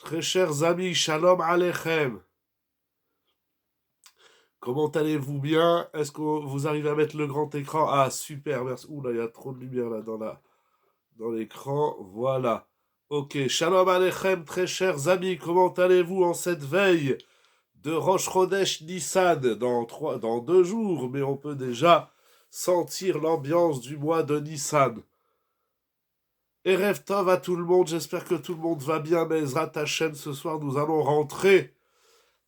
Très chers amis, shalom aleichem. Comment allez-vous bien? Est-ce que vous arrivez à mettre le grand écran? Ah, super, merci. Ouh là, il y a trop de lumière là dans l'écran. Voilà. Ok, shalom aleichem, très chers amis. Comment allez-vous en cette veille de Rosh Chodesh Nissan dans 2 jours, mais on peut déjà sentir l'ambiance du mois de Nissan. Erev Tov à tout le monde, j'espère que tout le monde va bien, mais Ezrat Hashem, ce soir nous allons rentrer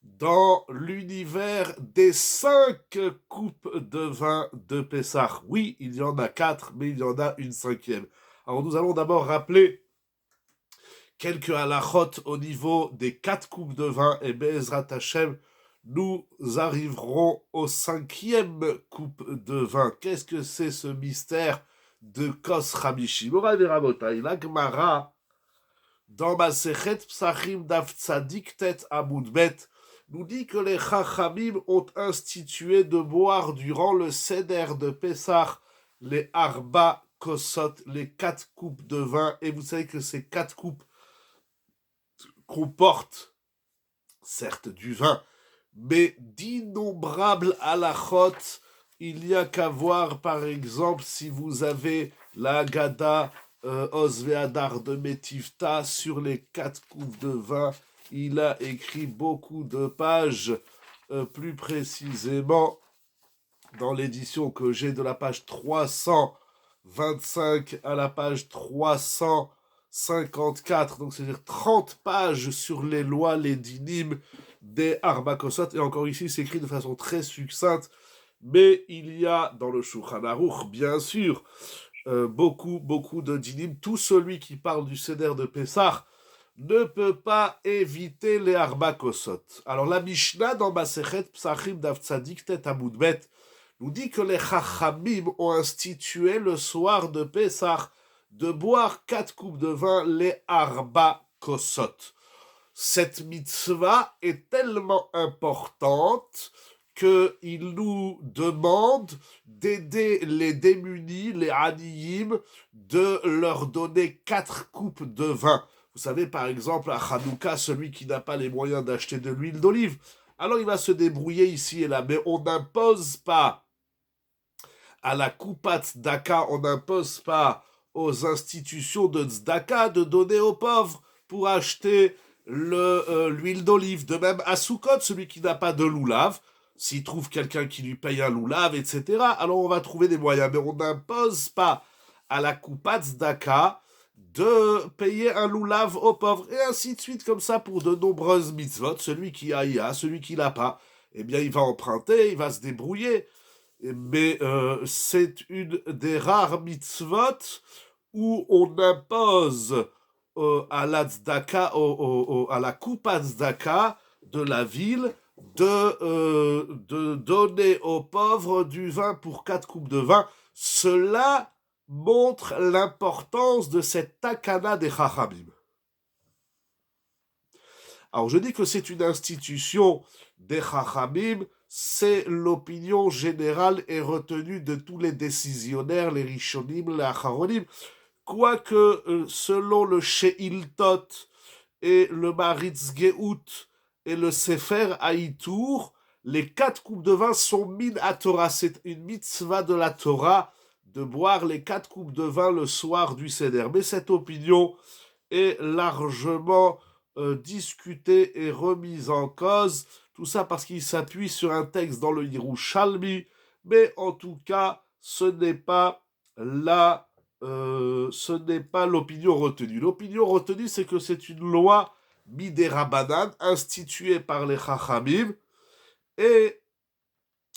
dans l'univers des 5 coupes de vin de Pessah. Oui, il y en a 4, mais il y en a une 5e. Alors nous allons d'abord rappeler quelques halachot au niveau des 4 coupes de vin, et Be'ezrat Hashem, nous arriverons aux 5e coupe de vin. Qu'est-ce que c'est ce mystère de Kos Hamishi? Moraï Verabotai, la Gemara, dans Masechet Psachim Daf Tzadik Tet Amud Bet, nous dit que les Chachamim ont institué de boire durant le Seder de Pessah les Arba Kosot, les 4 coupes de vin. Et vous savez que ces 4 coupes comportent, certes, du vin, mais d'innombrables halachot. Il n'y a qu'à voir, par exemple, si vous avez la Haggadah Osveadar de Metivta sur les 4 coupes de vin. Il a écrit beaucoup de pages, plus précisément dans l'édition que j'ai de la page 325 à la page 354, donc c'est-à-dire 30 pages sur les lois, les dinim des Arba Kosot. Et encore ici, c'est écrit de façon très succincte, mais il y a dans le Shulchan Aruch, bien sûr, beaucoup de dinim. Tout celui qui parle du Seder de Pessah ne peut pas éviter les Arba Kosot. Alors la Mishnah dans Masechet Psachim Daf Tzadik Tet Amud Bet nous dit que les Chachamim ont institué le soir de Pessah de boire 4 coupes de vin, les Arba Kosot. Cette mitzvah est tellement importante qu'il nous demande d'aider les démunis, les aniyim, de leur donner 4 coupes de vin. Vous savez, par exemple, à Hanouka, celui qui n'a pas les moyens d'acheter de l'huile d'olive, alors il va se débrouiller ici et là, mais on n'impose pas à la Koupat Tzedaka, on n'impose pas aux institutions de Tzedaka de donner aux pauvres pour acheter l'huile d'olive. De même, à Soukot, celui qui n'a pas de loulav, s'il trouve quelqu'un qui lui paye un loulav, etc., alors on va trouver des moyens. Mais on n'impose pas à la Koupat Tzedaka de payer un loulav aux pauvres, et ainsi de suite, comme ça, pour de nombreuses mitzvot. Celui qui a, celui qui n'a pas, eh bien, il va emprunter, il va se débrouiller. Mais c'est une des rares mitzvot où on impose à la tzedaka, à la coupa tzedaka de la ville de donner aux pauvres du vin pour 4 coupes de vin. Cela montre l'importance de cette takana des Chachamim. Alors je dis que c'est une institution des Chachamim, c'est l'opinion générale et retenue de tous les décisionnaires, les Rishonim, les Acharonim, quoique selon le Sheiltot et le Maritz Geout et le Sefer Haïtour, les 4 coupes de vin sont min à Torah. C'est une mitzvah de la Torah de boire les 4 coupes de vin le soir du Seder. Mais cette opinion est largement discutée et remise en cause. Tout ça parce qu'il s'appuie sur un texte dans le Yerushalmi. Mais en tout cas, ce n'est pas l'opinion retenue. L'opinion retenue, c'est que c'est une loi midérabanan instituée par les Chachamim, et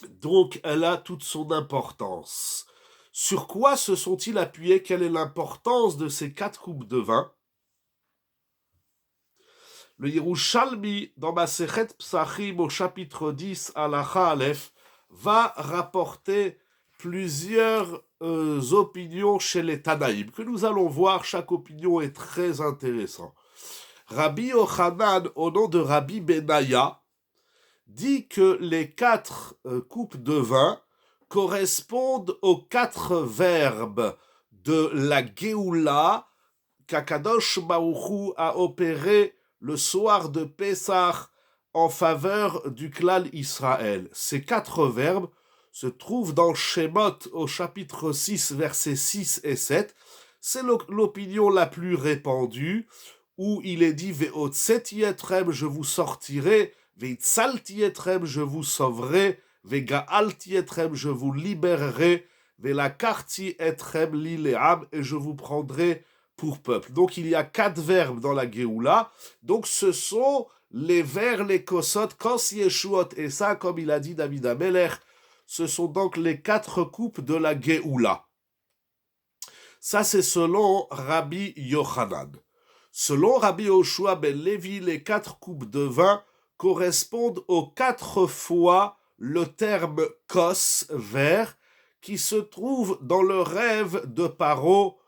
donc elle a toute son importance. Sur quoi se sont-ils appuyés? Quelle est l'importance de ces 4 coupes de vin? Le Yerushalmi, dans Masechet Psachim, au chapitre 10, Halacha Aleph, va rapporter plusieurs opinions chez les Tanaïm, que nous allons voir. Chaque opinion est très intéressante. Rabbi Yochanan, au nom de Rabbi Benaya, dit que les 4 coupes de vin correspondent aux 4 verbes de la Géoula qu'Akadosh Baruch Hu a opéré le soir de Pessah en faveur du clan Israël. Ces 4 verbes se trouvent dans Shemot au chapitre 6, versets 6 et 7. C'est l'opinion la plus répandue, où il est dit « Ve'otseti etrem, je vous sortirai, ve'tzalti etrem, je vous sauverai, ve'ga'alti etrem, je vous libérerai, ve'lakarti etrem li le'am, et je vous prendrai pour peuple. » Donc il y a 4 verbes dans la Géoula. Donc ce sont les vers, les kosot, kos yeshuot, et ça, comme il a dit David Ameler, ce sont donc les 4 coupes de la Géoula. Ça, c'est selon Rabbi Yochanan. Selon Rabbi Yoshua ben Levi, les 4 coupes de vin correspondent aux 4 fois le terme kos, verre, qui se trouve dans le rêve de Paro,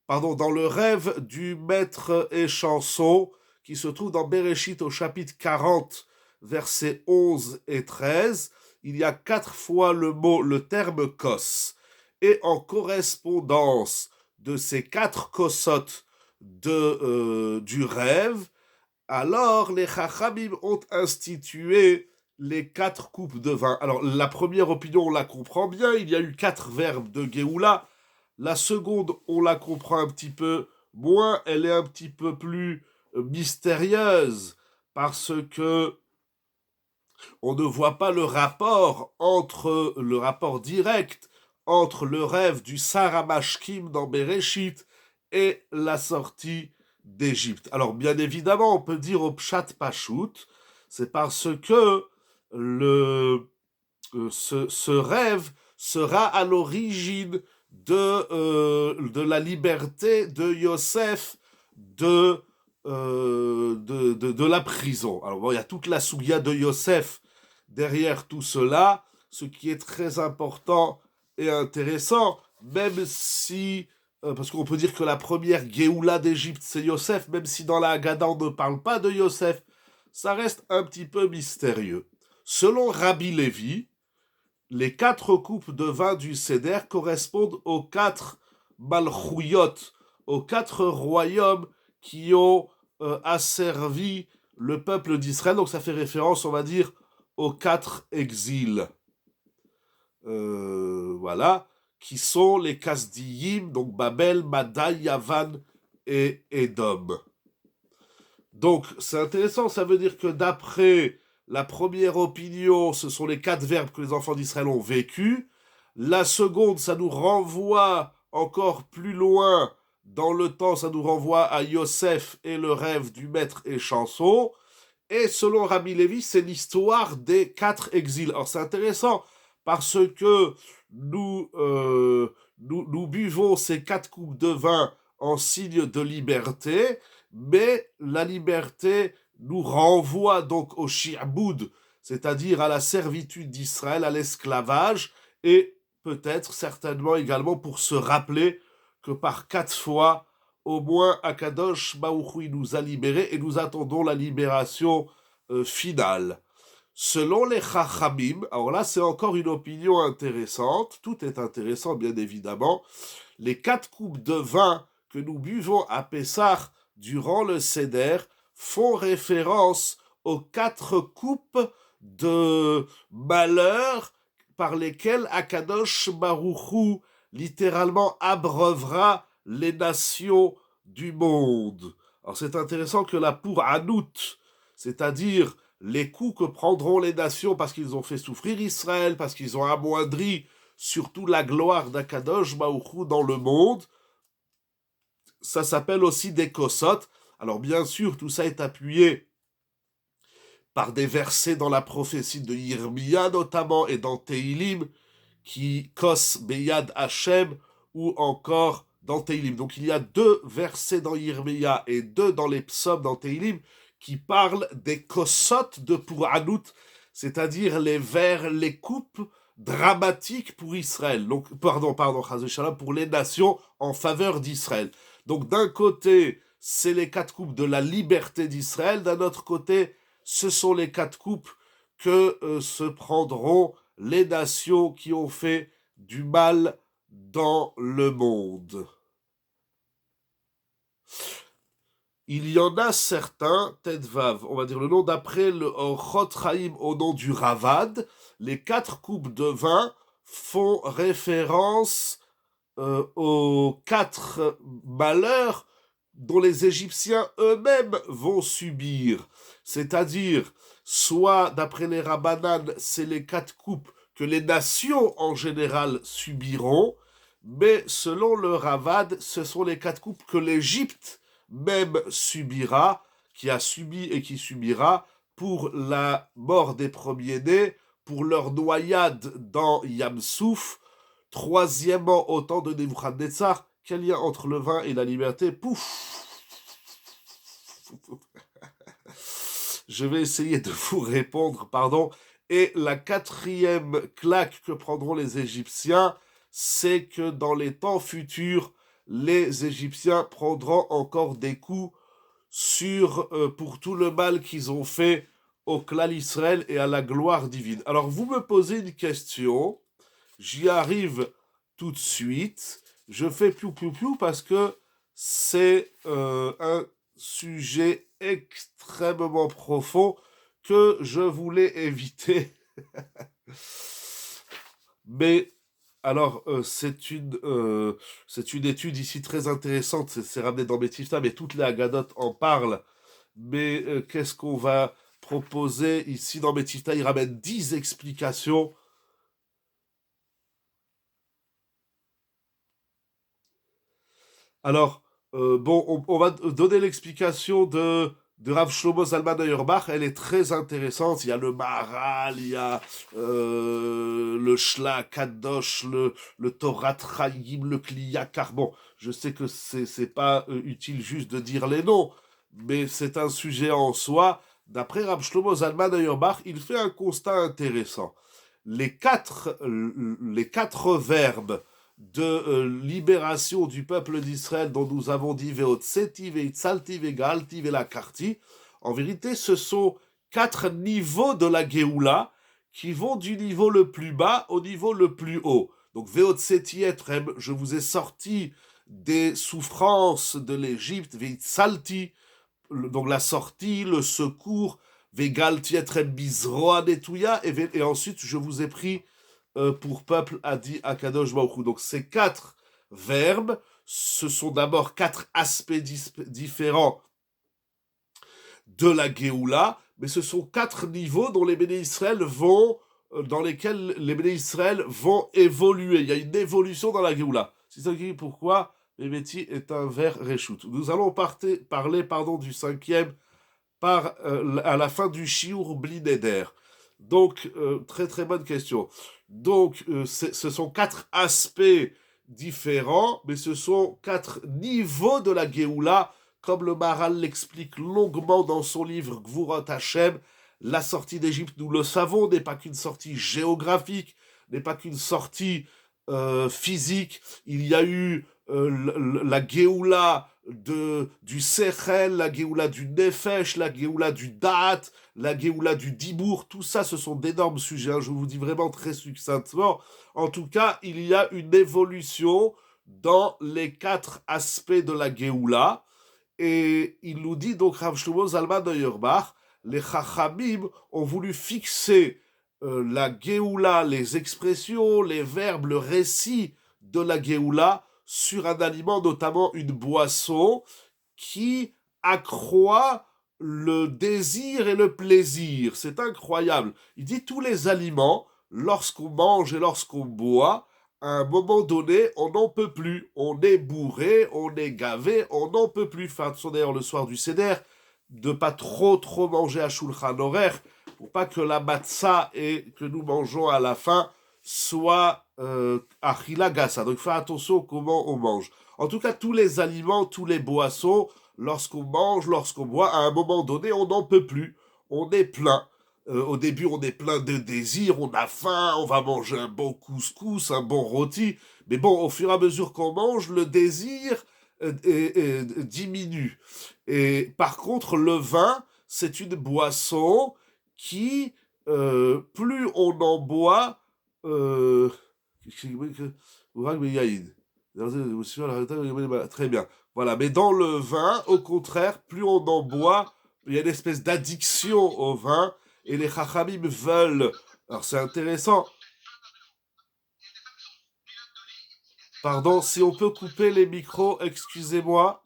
dans le rêve du maître et chanson, qui se trouve dans Bereshit au chapitre 40, versets 11 et 13. Il y a 4 fois le terme kos. Et en correspondance de ces 4 kosot du rêve, alors les Chachamim ont institué les 4 coupes de vin. Alors la première opinion, on la comprend bien, il y a eu 4 verbes de Géoula. La seconde, on la comprend un petit peu moins, elle est un petit peu plus mystérieuse, parce que on ne voit pas le rapport direct entre le rêve du Saramashkim dans Bereshit et la sortie d'Égypte. Alors bien évidemment, on peut dire au Pshat Pashut, c'est parce que ce rêve sera à l'origine de la liberté de Yosef de la prison. Alors bon, il y a toute la sougia de Yosef derrière tout cela, ce qui est très important et intéressant, même si, parce qu'on peut dire que la première Géoula d'Égypte c'est Yosef, même si dans la Haggadah on ne parle pas de Yosef, ça reste un petit peu mystérieux. Selon Rabbi Lévi, les 4 coupes de vin du Seder correspondent aux 4 Malchouyot, aux 4 royaumes qui ont asservi le peuple d'Israël. Donc ça fait référence, on va dire, aux 4 exils. Voilà, qui sont les Kasdiyim, donc Babel, Madaï, Yavan et Édom. Donc c'est intéressant, ça veut dire que d'après la première opinion, ce sont les 4 verbes que les enfants d'Israël ont vécu. La seconde, ça nous renvoie encore plus loin dans le temps, ça nous renvoie à Yosef et le rêve du maître et chanson. Et selon Rabbi Lévi, c'est l'histoire des 4 exils. Alors c'est intéressant parce que nous buvons ces 4 coupes de vin en signe de liberté, mais la liberté nous renvoie donc au shi'boud, c'est-à-dire à la servitude d'Israël, à l'esclavage, et peut-être certainement également pour se rappeler que par 4 fois, au moins Akadosh Baruch Hu nous a libérés et nous attendons la libération finale. Selon les Chachamim, alors là c'est encore une opinion intéressante, tout est intéressant bien évidemment, les 4 coupes de vin que nous buvons à Pessah durant le Seder font référence aux 4 coupes de malheur par lesquelles Akadosh Baruch Hu littéralement abreuvera les nations du monde. Alors c'est intéressant que là pour Hanout, c'est-à-dire les coups que prendront les nations parce qu'ils ont fait souffrir Israël, parce qu'ils ont amoindri surtout la gloire d'Akadosh Baruch Hu dans le monde, ça s'appelle aussi des kosot. Alors bien sûr, tout ça est appuyé par des versets dans la prophétie de Yirmiyah notamment et dans Teilim, qui kos beyad Hashem, ou encore dans Teilim. Donc il y a 2 versets dans Yirmiyah et 2 dans les psaumes dans Teilim qui parlent des kosot de pour Hanout, c'est-à-dire les vers, les coupes dramatiques pour Israël. Donc, pardon, Chaz v'Shalom, pour les nations en faveur d'Israël. Donc d'un côté, c'est les 4 coupes de la liberté d'Israël, d'un autre côté, ce sont les 4 coupes que se prendront les nations qui ont fait du mal dans le monde. Il y en a certains, Tedvav, on va dire le nom d'après le Chot Chaim au nom du Ravad, les 4 coupes de vin font référence aux 4 malheurs dont les Égyptiens eux-mêmes vont subir. C'est-à-dire, soit d'après les Rabbanan, c'est les 4 coupes que les nations en général subiront, mais selon le Ravad, ce sont les 4 coupes que l'Égypte même subira, qui a subi et qui subira pour la mort des premiers-nés, pour leur noyade dans Yamsouf, troisièmement au temps de Nebuchadnezzar. Quel lien entre le vin et la liberté? Pouf. Je vais essayer de vous répondre, pardon. Et la 4e claque que prendront les Égyptiens, c'est que dans les temps futurs, les Égyptiens prendront encore des coups pour tout le mal qu'ils ont fait au clan Israël et à la gloire divine. Alors vous me posez une question, j'y arrive tout de suite, je fais piou parce que c'est un sujet extrêmement profond que je voulais éviter. Mais alors, c'est une étude ici très intéressante, c'est ramené dans Metifta, mais toutes les Haggadot en parlent. Mais qu'est-ce qu'on va proposer ici dans Metifta? Il ramène 10 explications. Alors, on va donner l'explication de Rav Shlomo Zalman Auerbach. Elle est très intéressante. Il y a le Maharal, il y a le Shla Kadosh, le Torah Trayim, le Kliyakar. Bon, je sais que c'est pas utile juste de dire les noms, mais c'est un sujet en soi. D'après Rav Shlomo Zalman Auerbach, il fait un constat intéressant. Les quatre verbes de libération du peuple d'Israël dont nous avons dit Veotseti, Veitzalti, Vegalti, Velakarti. En vérité, ce sont 4 niveaux de la Géoula qui vont du niveau le plus bas au niveau le plus haut. Donc Veotseti etrem, je vous ai sorti des souffrances de l'Égypte, Veitzalti, donc la sortie, le secours, Vegalti etrem bizroa netouya, et ensuite je vous ai pris pour peuple, a dit Akadosh Baruch Hu. Donc ces 4 verbes, ce sont d'abord 4 aspects différents de la Géoula, mais ce sont 4 niveaux dont les Béné Israël dans lesquels les Béné Israël vont évoluer. Il y a une évolution dans la Géoula. C'est ça qui dit pourquoi Mehmeti est un vers Réchout. Nous allons parler du 5e à la fin du Shiur Bli Neder. Donc, très très bonne question. Donc, ce sont 4 aspects différents, mais ce sont 4 niveaux de la Géoula, comme le Maharal l'explique longuement dans son livre Gvurot Hashem. La sortie d'Égypte, nous le savons, n'est pas qu'une sortie géographique, n'est pas qu'une sortie physique. Il y a eu la Géoula du Sechel, la Géoula du Nefesh, la Géoula du Da'at, la Géoula du Dibour, tout ça, ce sont d'énormes sujets, hein, je vous dis vraiment très succinctement. En tout cas, il y a une évolution dans les 4 aspects de la Géoula, et il nous dit donc, Rav Shlomo Zalman Auerbach, les Chachamim ont voulu fixer la Géoula, les expressions, les verbes, le récit de la Géoula sur un aliment, notamment une boisson, qui accroît le désir et le plaisir. C'est incroyable. Il dit tous les aliments, lorsqu'on mange et lorsqu'on boit, à un moment donné, on n'en peut plus. On est bourré, on est gavé, on n'en peut plus. Enfin, d'ailleurs, le soir du Seder, de pas trop manger à Shulchan Aruch, pour pas que la matzah et que nous mangeons à la fin soit achila gassa. Donc, faire attention à comment on mange. En tout cas, tous les aliments, tous les boissons, lorsqu'on mange, lorsqu'on boit, à un moment donné, on n'en peut plus. On est plein. Au début, on est plein de désirs, on a faim, on va manger un bon couscous, un bon rôti. Mais bon, au fur et à mesure qu'on mange, le désir diminue. Et par contre, le vin, c'est une boisson qui, plus on en boit, Très bien. Voilà, mais dans le vin, au contraire, plus on en boit, il y a une espèce d'addiction au vin, et les chachamim veulent... Alors c'est intéressant. Pardon, si on peut couper les micros, excusez-moi.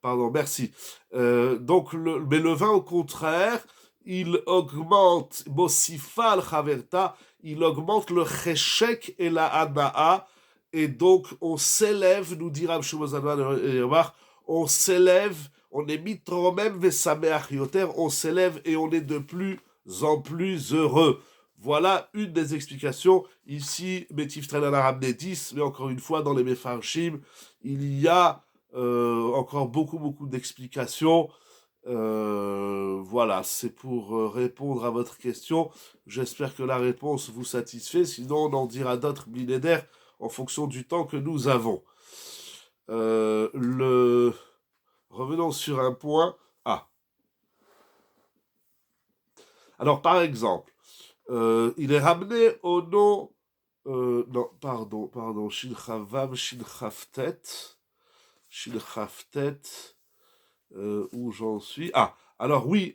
Pardon, merci. Mais le vin, au contraire, il augmente, Mosifal Chaverta, il augmente le cheshek et la hana'a, et donc on s'élève, nous dira on s'élève, on est mitromem vesameach yoter, on s'élève et on est de plus en plus heureux. Voilà une des explications. Ici, Métif Trenan a ramené 10, mais encore une fois, dans les Mefarshim, il y a encore beaucoup d'explications. Voilà, c'est pour répondre à votre question. J'espère que la réponse vous satisfait. Sinon, on en dira d'autres millénaires en fonction du temps que nous avons. Revenons sur un point. Ah. Alors, par exemple, il est ramené au nom... non, pardon. Shin Chavav, Shin Chavtet. Shin Chavtet. Où j'en suis. Ah, alors oui,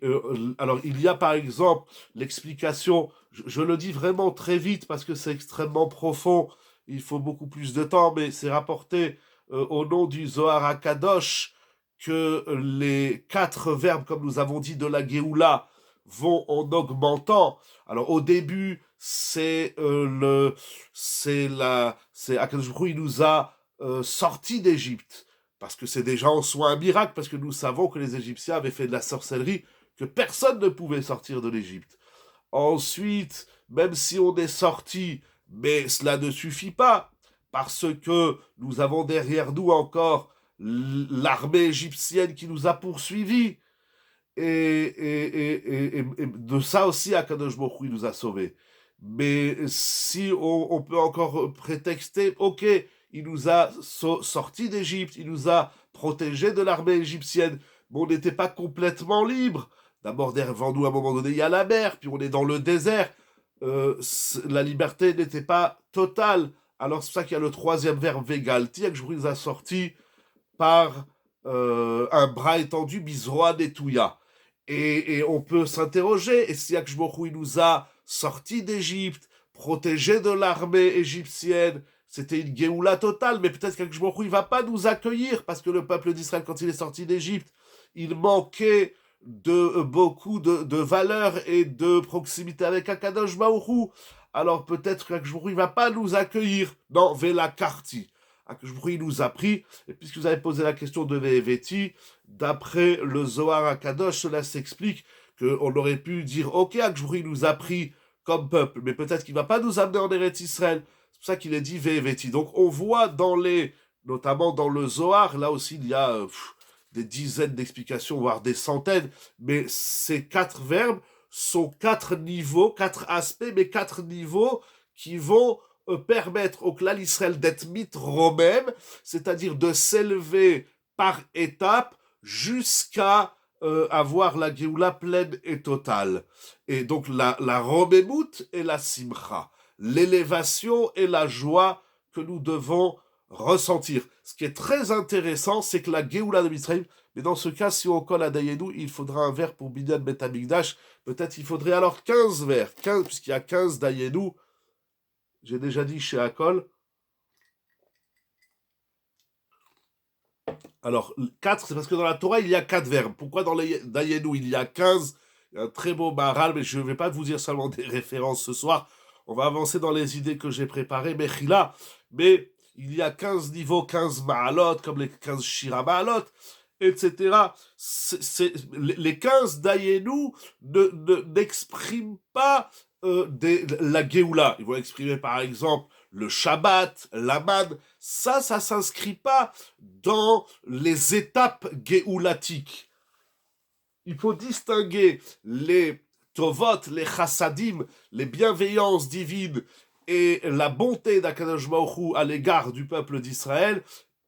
alors il y a par exemple l'explication, je le dis vraiment très vite parce que c'est extrêmement profond, il faut beaucoup plus de temps, mais c'est rapporté au nom du Zohar HaKadosh que les 4 verbes, comme nous avons dit, de la Géoula vont en augmentant. Alors au début, c'est Akadosh Baruch Hu, il nous a sortis d'Égypte. Parce que c'est déjà en soi un miracle, parce que nous savons que les Égyptiens avaient fait de la sorcellerie, que personne ne pouvait sortir de l'Égypte. Ensuite, même si on est sorti, mais cela ne suffit pas, parce que nous avons derrière nous encore l'armée égyptienne qui nous a poursuivis. Et de ça aussi, Akadosh Baruch Hu nous a sauvés. Mais si on peut encore prétexter, ok, il nous a sortis d'Égypte, il nous a protégés de l'armée égyptienne, mais on n'était pas complètement libre. D'abord, devant nous, à un moment donné, il y a la mer, puis on est dans le désert. La liberté n'était pas totale. Alors c'est pour ça qu'il y a le troisième verbe Vegalti, que je vous a sorti par un bras étendu, Bizroa Netouya. Et on peut s'interroger, et si Akshbochou il nous a sortis d'Égypte, protégés de l'armée égyptienne, c'était une Géoula totale, mais peut-être qu'Akshbochou il va pas nous accueillir, parce que le peuple d'Israël, quand il est sorti d'Égypte, il manquait de beaucoup de valeur et de proximité avec Akadosh Baruch. Alors peut-être qu'Akshbochou il va pas nous accueillir dans Vela Karti. Akshbochou nous a pris, et puisque vous avez posé la question de Veheveti, d'après le Zohar HaKadosh, cela s'explique qu'on aurait pu dire, ok, Akshbochou nous a pris comme peuple, mais peut-être qu'il ne va pas nous amener en Eretz Israël. C'est pour ça qu'il est dit Veheveti. Donc on voit notamment dans le Zohar, là aussi il y a des dizaines d'explications, voire des centaines, mais ces 4 verbes sont 4 niveaux, 4 aspects, mais 4 niveaux qui vont permettre au clan Israël d'être mitromem, c'est-à-dire de s'élever par étapes jusqu'à avoir la Géoula pleine et totale. Et donc la Romemut et la Simcha, l'élévation et la joie que nous devons ressentir. Ce qui est très intéressant, c'est que la Géoula de Mitzrayim, mais dans ce cas, si on colle à Dayenu, il faudra un verre pour Binyan Betamikdash. Peut-être il faudrait alors 15 verres, 15, puisqu'il y a 15 Dayenu. J'ai déjà dit chez Akol. Alors, 4, c'est parce que dans la Torah, il y a 4 verbes. Pourquoi dans les Dayenu, il y a 15? Il y a un très beau maral, mais je ne vais pas vous dire seulement des références ce soir. On va avancer dans les idées que j'ai préparées, Mechila. Mais il y a 15 niveaux, 15 ma'alot, comme les 15 shira ma'alot, etc. Les 15 Dayenu n'expriment pas la Géoula. Ils vont exprimer par exemple le Shabbat, l'Aman. Ça s'inscrit pas dans les étapes géoulatiques. Il faut distinguer les Tovot, les Chassadim, les bienveillances divines et la bonté d'Akadosh Baruch Hu à l'égard du peuple d'Israël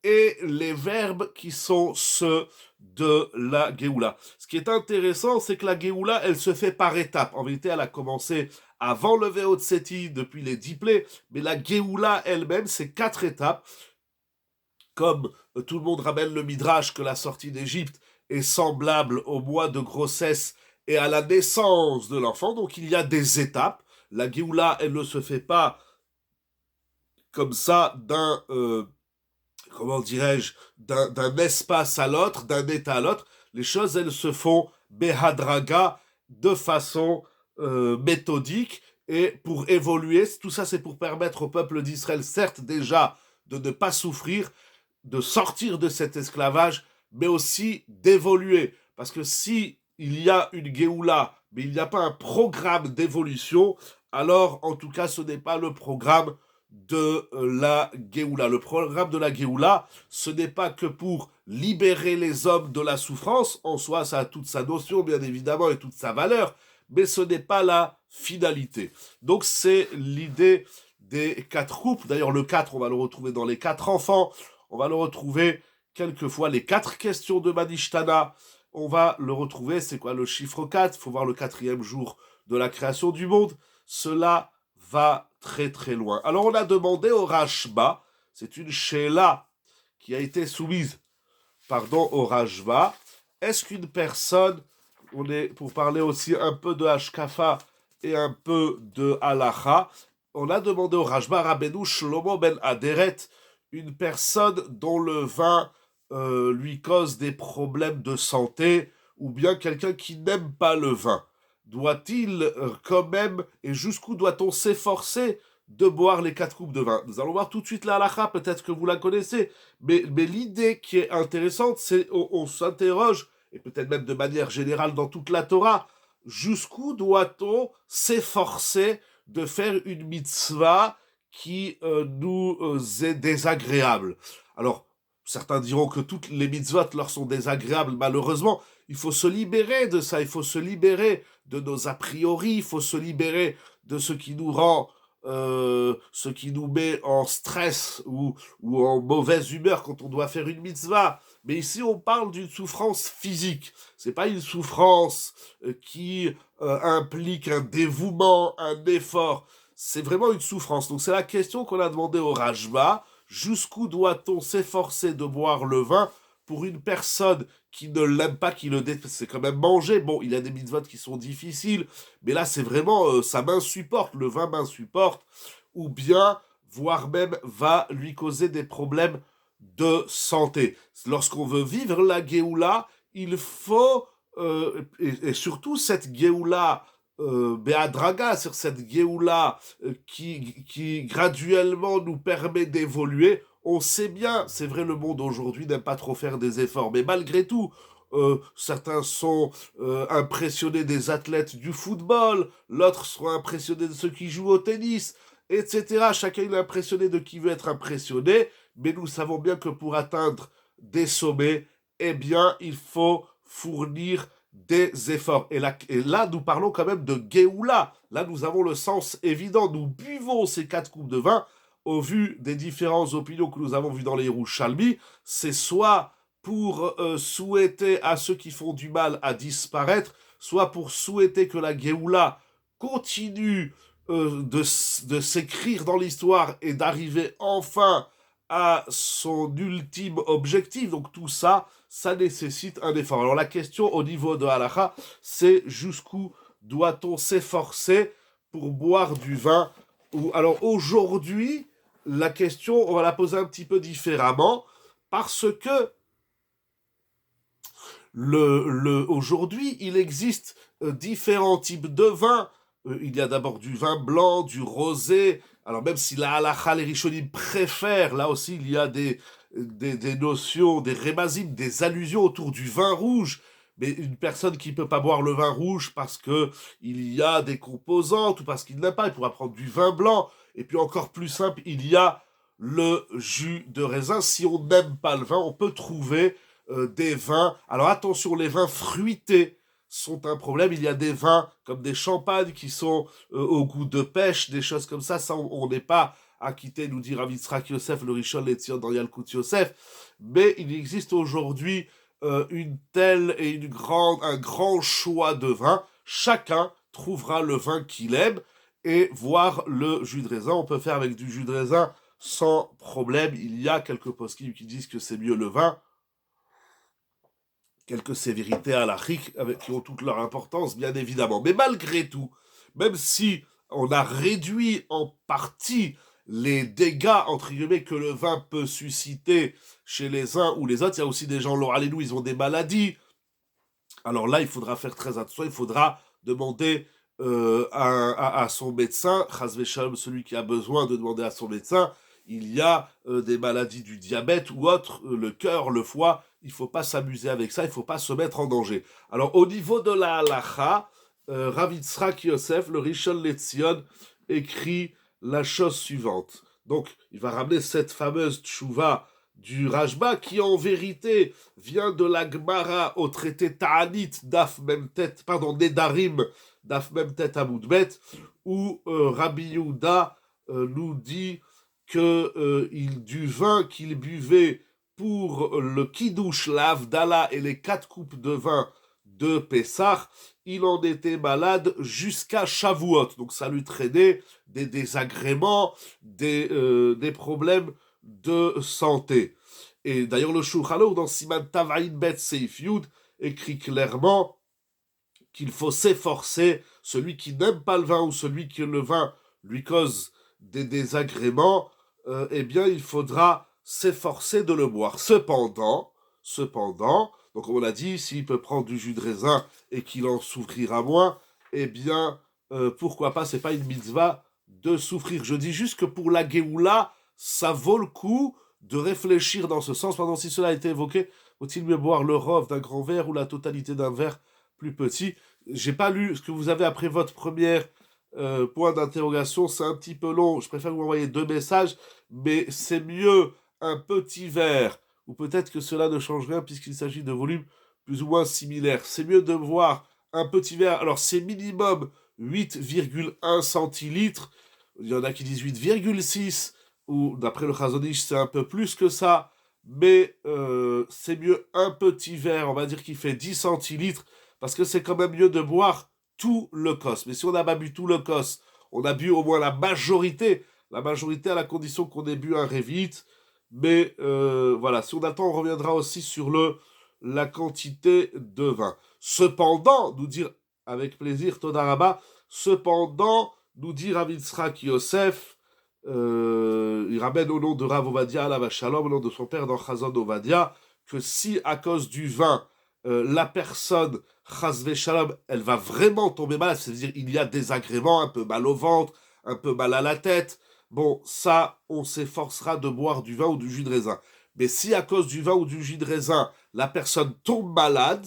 et les verbes qui sont ceux de la Géoula. Ce qui est intéressant, c'est que la Géoula, elle se fait par étapes. En vérité, elle a commencé avant le Veotseti, depuis les 10 plaies, mais la Géoula elle-même, c'est 4 étapes. Comme tout le monde ramène le Midrash que la sortie d'Égypte est semblable au mois de grossesse et à la naissance de l'enfant, donc il y a des étapes. La Géoula, elle ne se fait pas comme ça comment dirais-je, d'un espace à l'autre, d'un état à l'autre. Les choses, elles se font behadraga, de façon méthodique, et pour évoluer. Tout ça, c'est pour permettre au peuple d'Israël, certes déjà, de ne pas souffrir, de sortir de cet esclavage, mais aussi d'évoluer. Parce que si il y a une Géoula, mais il n'y a pas un programme d'évolution, alors en tout cas ce n'est pas le programme de la Géoula. Le programme de la Géoula, ce n'est pas que pour libérer les hommes de la souffrance, en soi ça a toute sa notion bien évidemment et toute sa valeur, mais ce n'est pas la finalité. Donc c'est l'idée des 4 couples. D'ailleurs le 4, on va le retrouver dans les 4 enfants, on va le retrouver quelquefois les 4 questions de Manishtana, on va le retrouver, c'est quoi le chiffre 4, il faut voir le 4e jour de la création du monde, cela va très très loin. Alors on a demandé au Rashba, c'est une Sheila qui a été soumise, au Rashba, est-ce qu'une personne, on est pour parler aussi un peu de Hashkafa et un peu de Halacha, on a demandé au Rashba, Rabbeinu Shlomo ben Aderet, une personne dont le vin lui cause des problèmes de santé, ou bien quelqu'un qui n'aime pas le vin, doit-il quand même, et jusqu'où doit-on s'efforcer de boire les 4 coupes de vin? Nous allons voir tout de suite la halakha, peut-être que vous la connaissez, mais l'idée qui est intéressante, c'est on s'interroge, et peut-être même de manière générale dans toute la Torah, jusqu'où doit-on s'efforcer de faire une mitzvah qui nous est désagréable? Alors, certains diront que toutes les mitzvot leur sont désagréables, malheureusement, il faut se libérer de ça, il faut se libérer de nos a priori, il faut se libérer de ce qui nous rend, ce qui nous met en stress ou en mauvaise humeur quand on doit faire une mitzvah. Mais ici, on parle d'une souffrance physique. C'est pas une souffrance qui implique un dévouement, un effort. C'est vraiment une souffrance. Donc c'est la question qu'on a demandé au Rashba. Jusqu'où doit-on s'efforcer de boire le vin pour une personne qui ne l'aime pas, qui le déteste? C'est quand même manger. Bon, il y a des mitzvot qui sont difficiles, mais là, c'est vraiment, ça m'insupporte, le vin m'insupporte, ou bien, voire même, va lui causer des problèmes de santé. Lorsqu'on veut vivre la Géoula, il faut, et surtout cette Géoula, Béadraga, sur cette Géoula qui graduellement nous permet d'évoluer. On sait bien, c'est vrai, le monde aujourd'hui n'aime pas trop faire des efforts, mais malgré tout, certains sont impressionnés des athlètes du football, l'autre seront impressionnés de ceux qui jouent au tennis, etc. Chacun est impressionné de qui veut être impressionné, mais nous savons bien que pour atteindre des sommets, eh bien, il faut fournir des efforts. Et là, nous parlons quand même de Géoula. Là, nous avons le sens évident. Nous buvons ces 4 coupes de vin au vu des différentes opinions que nous avons vues dans les Yerushalmi. C'est soit pour souhaiter à ceux qui font du mal à disparaître, soit pour souhaiter que la Géoula continue de s'écrire dans l'histoire et d'arriver enfin à son ultime objectif. Donc tout ça, ça nécessite un effort. Alors la question au niveau de Halakha, c'est jusqu'où doit-on s'efforcer pour boire du vin? Alors aujourd'hui, la question, on va la poser un petit peu différemment, parce que aujourd'hui, il existe différents types de vins. Il y a d'abord du vin blanc, du rosé. Alors même si la halakha, les rishonim préfèrent, là aussi il y a des notions, des rémazim, des allusions autour du vin rouge. Mais une personne qui ne peut pas boire le vin rouge parce que il y a des composantes ou parce qu'il n'a pas, il pourra prendre du vin blanc. Et puis encore plus simple, il y a le jus de raisin. Si on n'aime pas le vin, on peut trouver des vins. Alors attention, les vins fruités sont un problème. Il y a des vins comme des champagnes qui sont au goût de pêche, des choses comme ça. Ça, on n'est pas acquitté, nous dit Rav Yitzhak Yosef, le Rishon LeZion dans Yalkut Yosef, mais il existe aujourd'hui un grand choix de vins. Chacun trouvera le vin qu'il aime, et voir le jus de raisin. On peut faire avec du jus de raisin sans problème. Il y a quelques poskim qui disent que c'est mieux le vin. Quelques sévérités halachiques qui ont toute leur importance, bien évidemment. Mais malgré tout, même si on a réduit en partie les dégâts, entre guillemets, que le vin peut susciter chez les uns ou les autres, il y a aussi des gens, nous, ils ont des maladies. Alors là, il faudra faire très attention, il faudra demander à son médecin, Chas v'Shalom, celui qui a besoin de demander à son médecin, il y a des maladies du diabète ou autres, le cœur, le foie, il ne faut pas s'amuser avec ça, il ne faut pas se mettre en danger. Alors au niveau de la halacha, Rav Yitzhak Yosef, le Rishon LeZion, écrit la chose suivante. Donc il va ramener cette fameuse tchouva du Rashba, qui en vérité vient de la Gemara au traité Ta'anit, Nedarim, Daf Memtet Amoudbet, où Rabbi Yehuda nous dit que du vin qu'il buvait pour le Kiddush, la Havdalah et les 4 coupes de vin de Pessah, il en était malade jusqu'à Shavuot. Donc ça lui traînait des désagréments, des problèmes de santé. Et d'ailleurs le Shulchan Aruch dans Siman Tavayin Bet Seif Yud écrit clairement qu'il faut s'efforcer, celui qui n'aime pas le vin ou celui qui le vin lui cause des désagréments, eh bien il faudra s'efforcer de le boire. Cependant, donc on l'a dit, s'il peut prendre du jus de raisin et qu'il en souffrira moins, eh bien pourquoi pas, c'est pas une mitzvah de souffrir. Je dis juste que pour la Géoula, ça vaut le coup de réfléchir dans ce sens. Pendant si cela a été évoqué, faut-il mieux boire le rov d'un grand verre ou la totalité d'un verre plus petit? J'ai pas lu ce que vous avez après votre première point d'interrogation, c'est un petit peu long, je préfère vous envoyer 2 messages, mais c'est mieux un petit verre, ou peut-être que cela ne change rien puisqu'il s'agit de volumes plus ou moins similaires. C'est mieux de boire un petit verre, alors c'est minimum 8,1 centilitres, il y en a qui disent 8,6, ou d'après le Chazon Ish c'est un peu plus que ça, mais c'est mieux un petit verre, on va dire qu'il fait 10 centilitres, parce que c'est quand même mieux de boire tout le kos. Mais si on n'a pas bu tout le kos, on a bu au moins la majorité à la condition qu'on ait bu un révit. Mais voilà, si on a le temps, on reviendra aussi sur la quantité de vin. Cependant, nous dire avec plaisir, Todaraba, cependant, nous dire Rav Yitzhak Yosef, il ramène au nom de Rav Ovadia, Alav Shalom, au nom de son père dans Chazon Ovadia, que si à cause du vin, la personne, Chas v'Shalom, elle va vraiment tomber malade, c'est-à-dire il y a des agréments, un peu mal au ventre, un peu mal à la tête, bon, ça, on s'efforcera de boire du vin ou du jus de raisin. Mais si à cause du vin ou du jus de raisin, la personne tombe malade,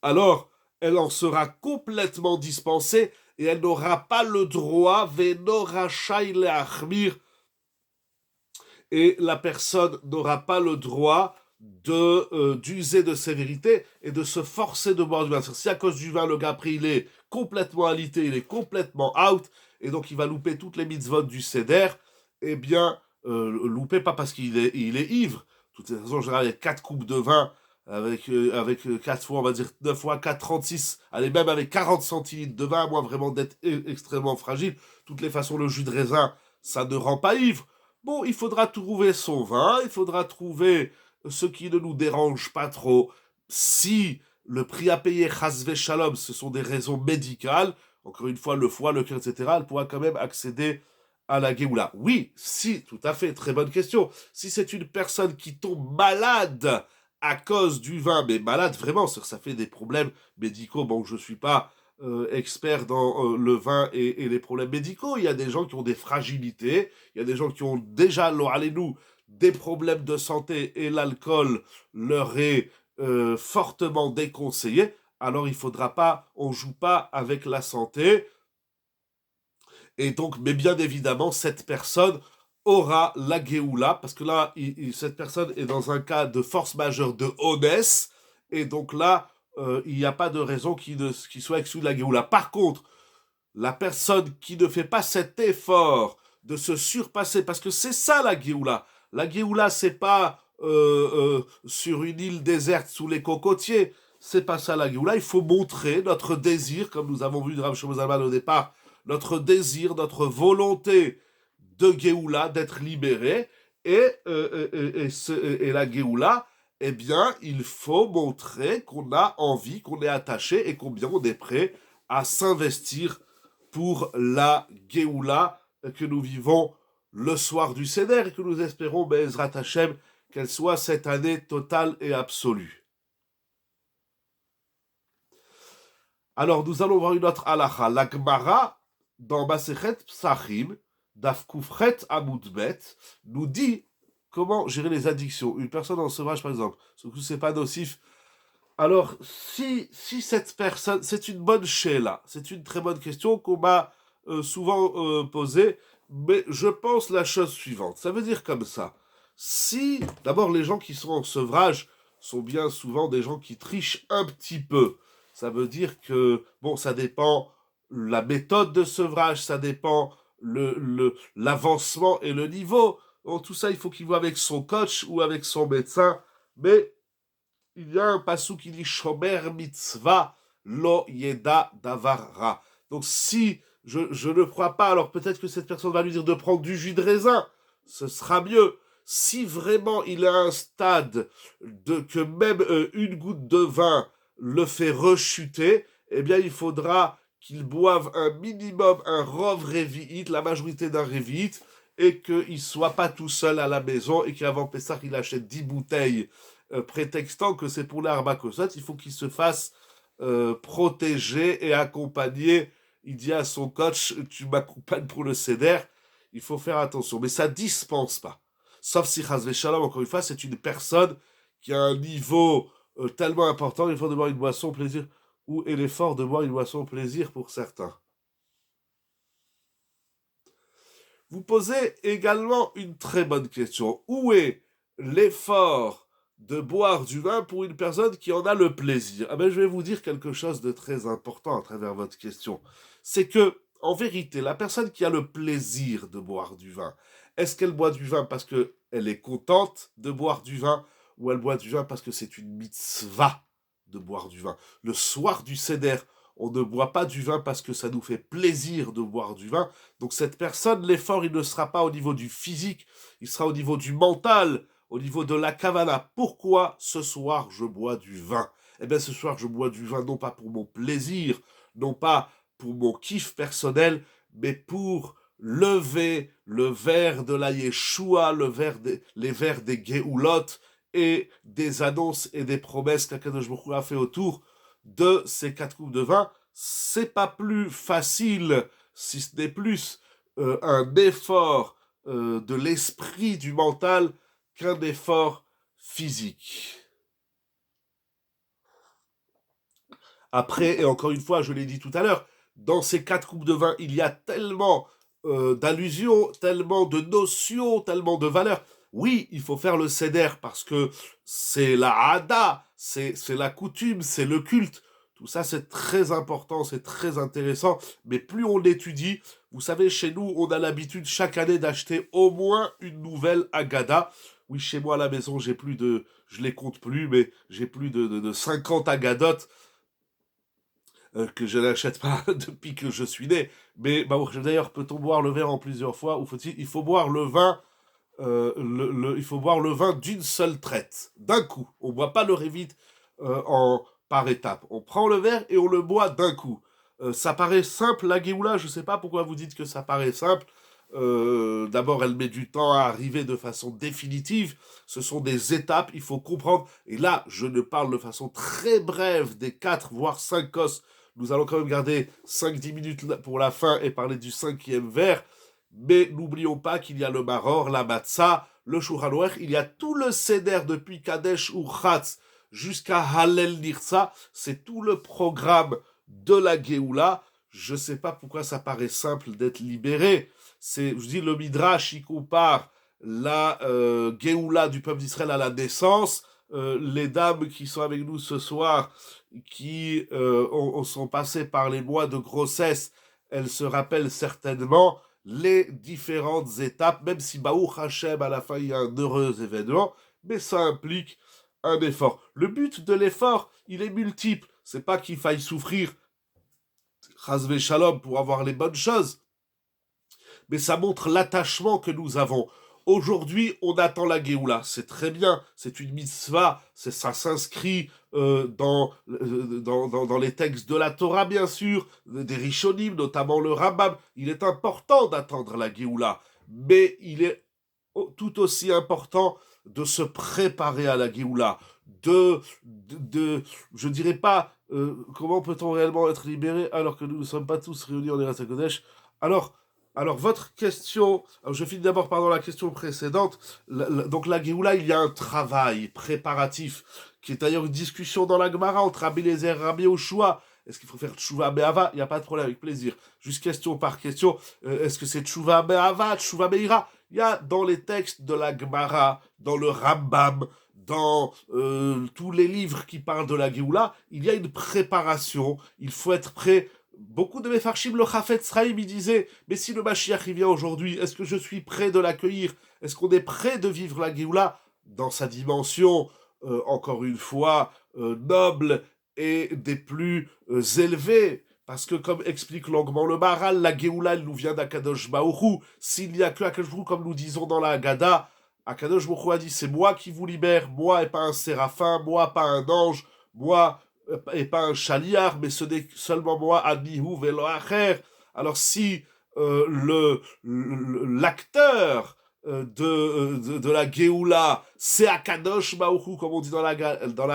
alors elle en sera complètement dispensée et elle n'aura pas le droit, et la personne n'aura pas le droit d'user de sévérité et de se forcer de boire du vin. Si à cause du vin, le gars après il est complètement alité, il est complètement out, et donc il va louper toutes les mitzvot du Seder, eh bien, louper pas parce qu'il est ivre. De toute façon, en général, il y a 4 coupes de vin avec 4 fois, on va dire 9 fois 4, 36, allez, même avec 40 centilitres de vin, à moins vraiment d'être extrêmement fragile. De toutes les façons, le jus de raisin, ça ne rend pas ivre. Bon, il faudra trouver son vin, il faudra trouver ce qui ne nous dérange pas trop. Si le prix à payer, chas v'shalom, ce sont des raisons médicales, encore une fois, le foie, le cœur, etc., elle pourra quand même accéder à la Géoula. Oui, si, tout à fait, très bonne question. Si c'est une personne qui tombe malade à cause du vin, mais malade vraiment, ça fait des problèmes médicaux, bon, je ne suis pas expert dans le vin et les problèmes médicaux, il y a des gens qui ont des fragilités, il y a des gens qui ont déjà, allez-nous, des problèmes de santé et l'alcool leur est fortement déconseillé, alors il faudra pas, on joue pas avec la santé, et donc, mais bien évidemment, cette personne aura la Géoula, parce que là, cette personne est dans un cas de force majeure de Onès, et donc là, il n'y a pas de raison qu'il soit exclu de la Géoula. Par contre, la personne qui ne fait pas cet effort de se surpasser, parce que c'est ça la Géoula. La Géoula, c'est pas sur une île déserte sous les cocotiers, c'est pas ça la Géoula. Il faut montrer notre désir, comme nous avons vu de Rav Shlomo Zalman au départ, notre désir, notre volonté de Géoula, d'être libéré, et la Géoula, eh bien, il faut montrer qu'on a envie, qu'on est attaché et combien on est prêt à s'investir pour la Géoula que nous vivons le soir du Seder et que nous espérons, Be'ezrat Hashem, qu'elle soit cette année totale et absolue. Alors, nous allons voir une autre halacha. La Gemara, dans Masechet Psachim, Daf Kufret Amoudbet, nous dit comment gérer les addictions. Une personne en sevrage, par exemple, ce que c'est pas nocif. Alors, si cette personne, c'est une bonne sheila, c'est une très bonne question qu'on m'a souvent posée, mais je pense la chose suivante. Ça veut dire comme ça. Si, d'abord, les gens qui sont en sevrage sont bien souvent des gens qui trichent un petit peu. Ça veut dire que, bon, ça dépend la méthode de sevrage, ça dépend l'avancement et le niveau. Bon, tout ça, il faut qu'il voit avec son coach ou avec son médecin. Mais il y a un passou qui dit Shomer mitzvah lo yeda davara. Donc si je ne crois pas, alors peut-être que cette personne va lui dire de prendre du jus de raisin. Ce sera mieux. Si vraiment il a un stade que même une goutte de vin le fait rechuter, eh bien il faudra qu'il boive un minimum, un rov révi'it, la majorité d'un révi'it, et qu'il ne soit pas tout seul à la maison, et qu'avant Pessah, il achète 10 bouteilles, prétextant que c'est pour l'arba kosot, il faut qu'il se fasse protéger et accompagner. Il dit à son coach, tu m'accompagnes pour le seder, il faut faire attention. Mais ça dispense pas. Sauf si Chaz Veshalom, encore une fois, c'est une personne qui a un niveau tellement important, il faut de boire une boisson plaisir, ou est l'effort de boire une boisson plaisir pour certains. Vous posez également une très bonne question. Où est l'effort de boire du vin pour une personne qui en a le plaisir? Ah ben, je vais vous dire quelque chose de très important à travers votre question. C'est que, en vérité, la personne qui a le plaisir de boire du vin, est-ce qu'elle boit du vin parce qu'elle est contente de boire du vin, ou elle boit du vin parce que c'est une mitzvah de boire du vin? Le soir du Seder, on ne boit pas du vin parce que ça nous fait plaisir de boire du vin. Donc cette personne, l'effort, il ne sera pas au niveau du physique, il sera au niveau du mental, au niveau de la kavana. Pourquoi ce soir je bois du vin? Eh bien ce soir je bois du vin non pas pour mon plaisir, non pas pour mon kiff personnel, mais pour lever le verre de la Yeshua, les verres des Geoulot et des annonces et des promesses qu'Akadosh Baruch Hu a fait autour de ces 4 coupes de vin. C'est pas plus facile, si ce n'est plus un effort de l'esprit, du mental, qu'un effort physique. Après, et encore une fois, je l'ai dit tout à l'heure, dans ces 4 coupes de vin, il y a tellement d'allusions, tellement de notions, tellement de valeurs. Oui, il faut faire le seder parce que c'est la hada, c'est la coutume, c'est le culte. Tout ça, c'est très important, c'est très intéressant. Mais plus on l'étudie, vous savez, chez nous, on a l'habitude chaque année d'acheter au moins une nouvelle Agada. Oui, chez moi à la maison, je les compte plus, mais j'ai plus de 50 Agadotes que je n'achète pas depuis que je suis né. Mais bah, d'ailleurs, peut-on boire le verre en plusieurs fois, ou il faut boire le vin il faut boire le vin d'une seule traite, d'un coup. On ne boit pas le révite par étapes. On prend le verre et on le boit d'un coup. Ça paraît simple, la Géoula, je ne sais pas pourquoi vous dites que ça paraît simple. D'abord, elle met du temps à arriver de façon définitive. Ce sont des étapes, il faut comprendre. Et là, je ne parle de façon très brève des 4 voire 5 cosses. Nous allons quand même garder 5-10 minutes pour la fin et parler du 5e verre. Mais n'oublions pas qu'il y a le maror, la matzah, le shulchan aruch, il y a tout le seder depuis Kadesh ou Chatz jusqu'à Hallel Nirtza. C'est tout le programme de la Géoula. Je ne sais pas pourquoi ça paraît simple d'être libéré. Je dis, le Midrash, il compare la Géoula du peuple d'Israël à la naissance. Les dames qui sont avec nous ce soir, qui sont passées par les mois de grossesse, elles se rappellent certainement. les différentes étapes, même si Baruch Hashem, à la fin, il y a un heureux événement, mais ça implique un effort. Le but de l'effort, il est multiple. C'est pas qu'il faille souffrir, chas shalom, pour avoir les bonnes choses, mais ça montre l'attachement que nous avons. Aujourd'hui, on attend la Géoula, c'est très bien, c'est une mitzvah, ça s'inscrit dans les textes de la Torah, bien sûr, des Rishonim, notamment le Rambam. Il est important d'attendre la Géoula, mais il est tout aussi important de se préparer à la Géoula, je dirais pas, comment peut-on réellement être libéré alors que nous ne sommes pas tous réunis en Eretz HaKodesh. Alors, votre question, je finis d'abord par la question précédente. Donc, la Géoula, il y a un travail préparatif, qui est d'ailleurs une discussion dans la Gemara entre Rabbi Eliezer et Rabbi Yoshua. Est-ce qu'il faut faire Tshuva Be'ava? Il n'y a pas de problème, avec plaisir. Juste question par question. Est-ce que c'est Tshuva Be'ava, Tshuva Be'ira? Il y a dans les textes de la Gemara, dans le Rambam, dans tous les livres qui parlent de la Géoula, il y a une préparation. Il faut être prêt. Beaucoup de Mefarshim, le Chafetz Chaim, il disait, mais si le Mashiach il vient aujourd'hui, est-ce que je suis prêt de l'accueillir? Est-ce qu'on est prêt de vivre la Géoula dans sa dimension, encore une fois, noble et des plus élevés? Parce que, comme explique longuement le Maharal, la Géoula, elle nous vient d'Akadosh Baruch Hu. S'il n'y a que Akadosh Baruch Hu, comme nous disons dans la Haggadah, Akadosh Baruch Hu a dit, c'est moi qui vous libère, moi et pas un séraphin, moi pas un ange, moi et pas un chaliar, mais ce n'est seulement moi, Anihu velo acher. Alors si l'acteur de la Géoula, c'est Akadosh Baruch Hu, comme on dit dans la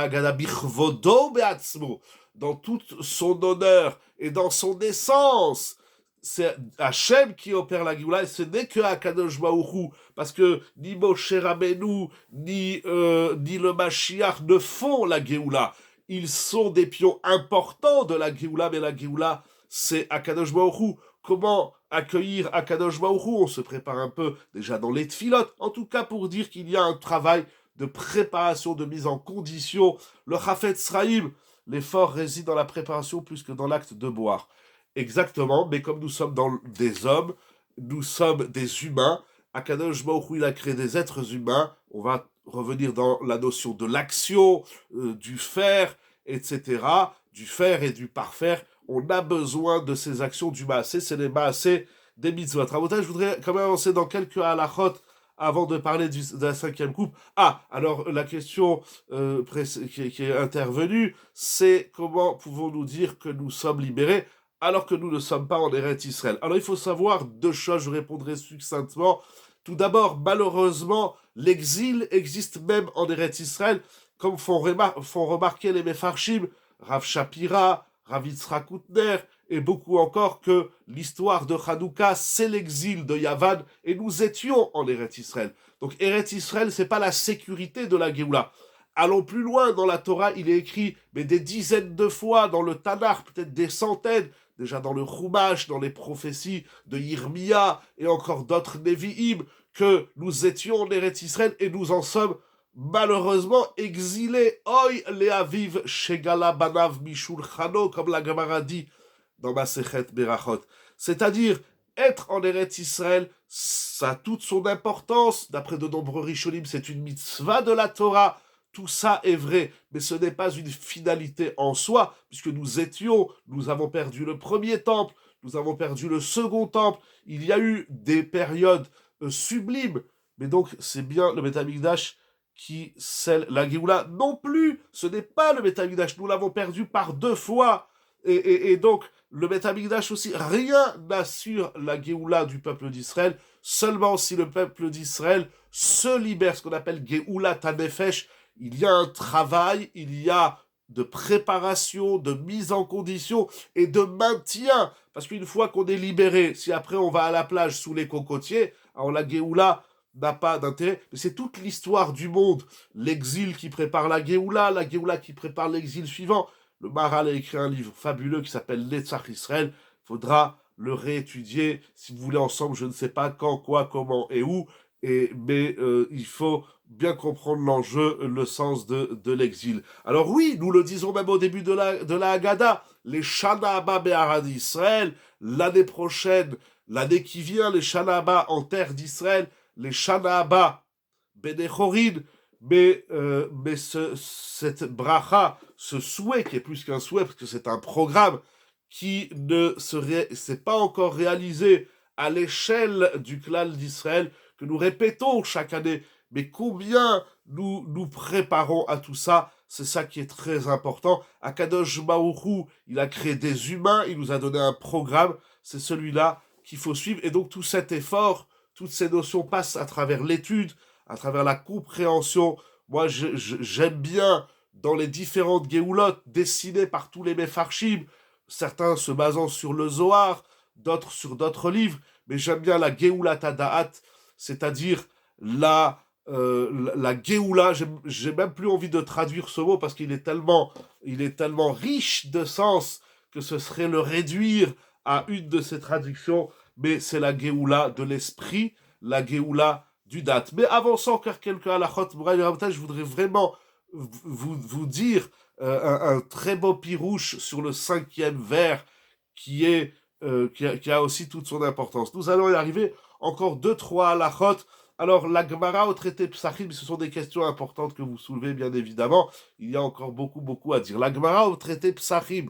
Haggadah, bichvodo be'atzmo, dans tout son honneur et dans son essence, c'est Hachem qui opère la Géoula, et ce n'est que Akadosh Baruch Hu, parce que ni Moshe Rabbeinu, ni le Mashiach ne font la Géoula. Ils sont des pions importants de la Géoula, mais la Géoula, c'est Akadosh Baruch Hu. Comment accueillir Akadosh Baruch Hu? On se prépare un peu déjà dans les tfilotes, en tout cas pour dire qu'il y a un travail de préparation, de mise en condition. Le Chafetz Chaim, l'effort réside dans la préparation plus que dans l'acte de boire. Exactement, mais comme nous sommes des hommes, nous sommes des humains, Akadosh Baruch Hu, il a créé des êtres humains, on va revenir dans la notion de l'action, du faire, etc., du faire et du parfaire. On a besoin de ces actions du maasé, c'est les maasé des mitzvot. Rabotai, je voudrais quand même avancer dans quelques halachot avant de parler de la cinquième coupe. Alors la question qui est intervenue, c'est comment pouvons-nous dire que nous sommes libérés alors que nous ne sommes pas en Eretz Israël? Alors il faut savoir deux choses, je répondrai succinctement. Tout d'abord, malheureusement, l'exil existe même en Eretz Israël, comme font remarquer les Mefarshim, Rav Shapira, Rav Yitzhak Koutner, et beaucoup encore, que l'histoire de Hanouka, c'est l'exil de Yavan, et nous étions en Eretz Israël. Donc Eretz Israël, c'est pas la sécurité de la Géoula. Allons plus loin, dans la Torah, il est écrit, mais des dizaines de fois, dans le Tanakh, peut-être des centaines, déjà dans le Chumash, dans les prophéties de Yirmiya, et encore d'autres Nevi'im, que nous étions en Eretz Israël, et nous en sommes malheureusement exilés. Oy le aviv shegala banav mishulchano, comme la Gemara dit dans Masechet Berachot. C'est-à-dire, être en Eretz Israël, ça a toute son importance. D'après de nombreux Rishonim, c'est une mitzvah de la Torah. Tout ça est vrai, mais ce n'est pas une finalité en soi, puisque nous avons perdu le premier temple, nous avons perdu le second temple. Il y a eu des périodes sublimes, mais donc c'est bien le Beth Amikdash qui scelle la Géoula. Non plus, ce n'est pas le Beth Amikdash, nous l'avons perdu par 2 fois. Et donc, le Beth Amikdash aussi, rien n'assure la Géoula du peuple d'Israël, seulement si le peuple d'Israël se libère, ce qu'on appelle Géoula Tanefesh. Il y a un travail, il y a de préparation, de mise en condition et de maintien. Parce qu'une fois qu'on est libéré, si après on va à la plage sous les cocotiers, alors la Géoula n'a pas d'intérêt. Mais c'est toute l'histoire du monde. L'exil qui prépare la Géoula qui prépare l'exil suivant. Le Maharal a écrit un livre fabuleux qui s'appelle Netzach Israël. Il faudra le réétudier, si vous voulez, ensemble, je ne sais pas quand, quoi, comment et où. Mais il faut bien comprendre l'enjeu, le sens de l'exil. Alors oui, nous le disons même au début de la Haggadah, les Shana Abba Be'arad Israël, l'année prochaine, l'année qui vient, les Shana Haba en terre d'Israël, les Shana Haba Benechorin, mais cette bracha, ce souhait qui est plus qu'un souhait, parce que c'est un programme qui ne s'est pas encore réalisé à l'échelle du clan d'Israël, que nous répétons chaque année, mais combien nous préparons à tout ça, c'est ça qui est très important. Akadosh Baruch Hu, il a créé des humains, il nous a donné un programme, c'est celui-là qu'il faut suivre, et donc tout cet effort, toutes ces notions passent à travers l'étude, à travers la compréhension. Moi, j'aime bien, dans les différentes Géoulotes dessinées par tous les Mefarshim, certains se basant sur le Zohar, d'autres sur d'autres livres, mais j'aime bien la Géoulat Da'at, c'est-à-dire la Géoula. J'ai même plus envie de traduire ce mot parce qu'il est tellement riche de sens que ce serait le réduire à une de ces traductions, mais c'est la Géoula de l'esprit, la Géoula du date. Mais avançant encore quelques halachot, je voudrais vraiment vous dire un très beau pirouche sur le 5e vers qui a aussi toute son importance. Nous allons y arriver, encore 2-3 halachot. Alors, la Gemara au traité Psachim, ce sont des questions importantes que vous soulevez, bien évidemment. Il y a encore beaucoup à dire. La Gemara au traité Psachim,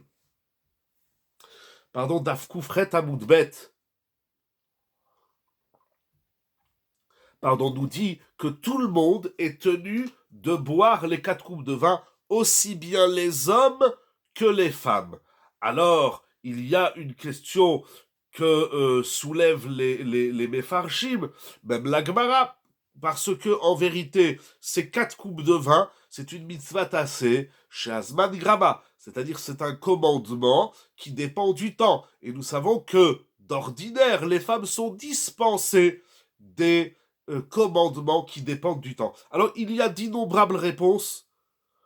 Daf Koufret Amoudbet, nous dit que tout le monde est tenu de boire les 4 coupes de vin, aussi bien les hommes que les femmes. Alors, il y a une question que soulèvent les Mefarshim, même la Gemara, parce que en vérité, ces 4 coupes de vin, c'est une mitzvah tassée chez Azman Grama, c'est-à-dire c'est un commandement qui dépend du temps. Et nous savons que, d'ordinaire, les femmes sont dispensées des commandements qui dépendent du temps. Alors, il y a d'innombrables réponses.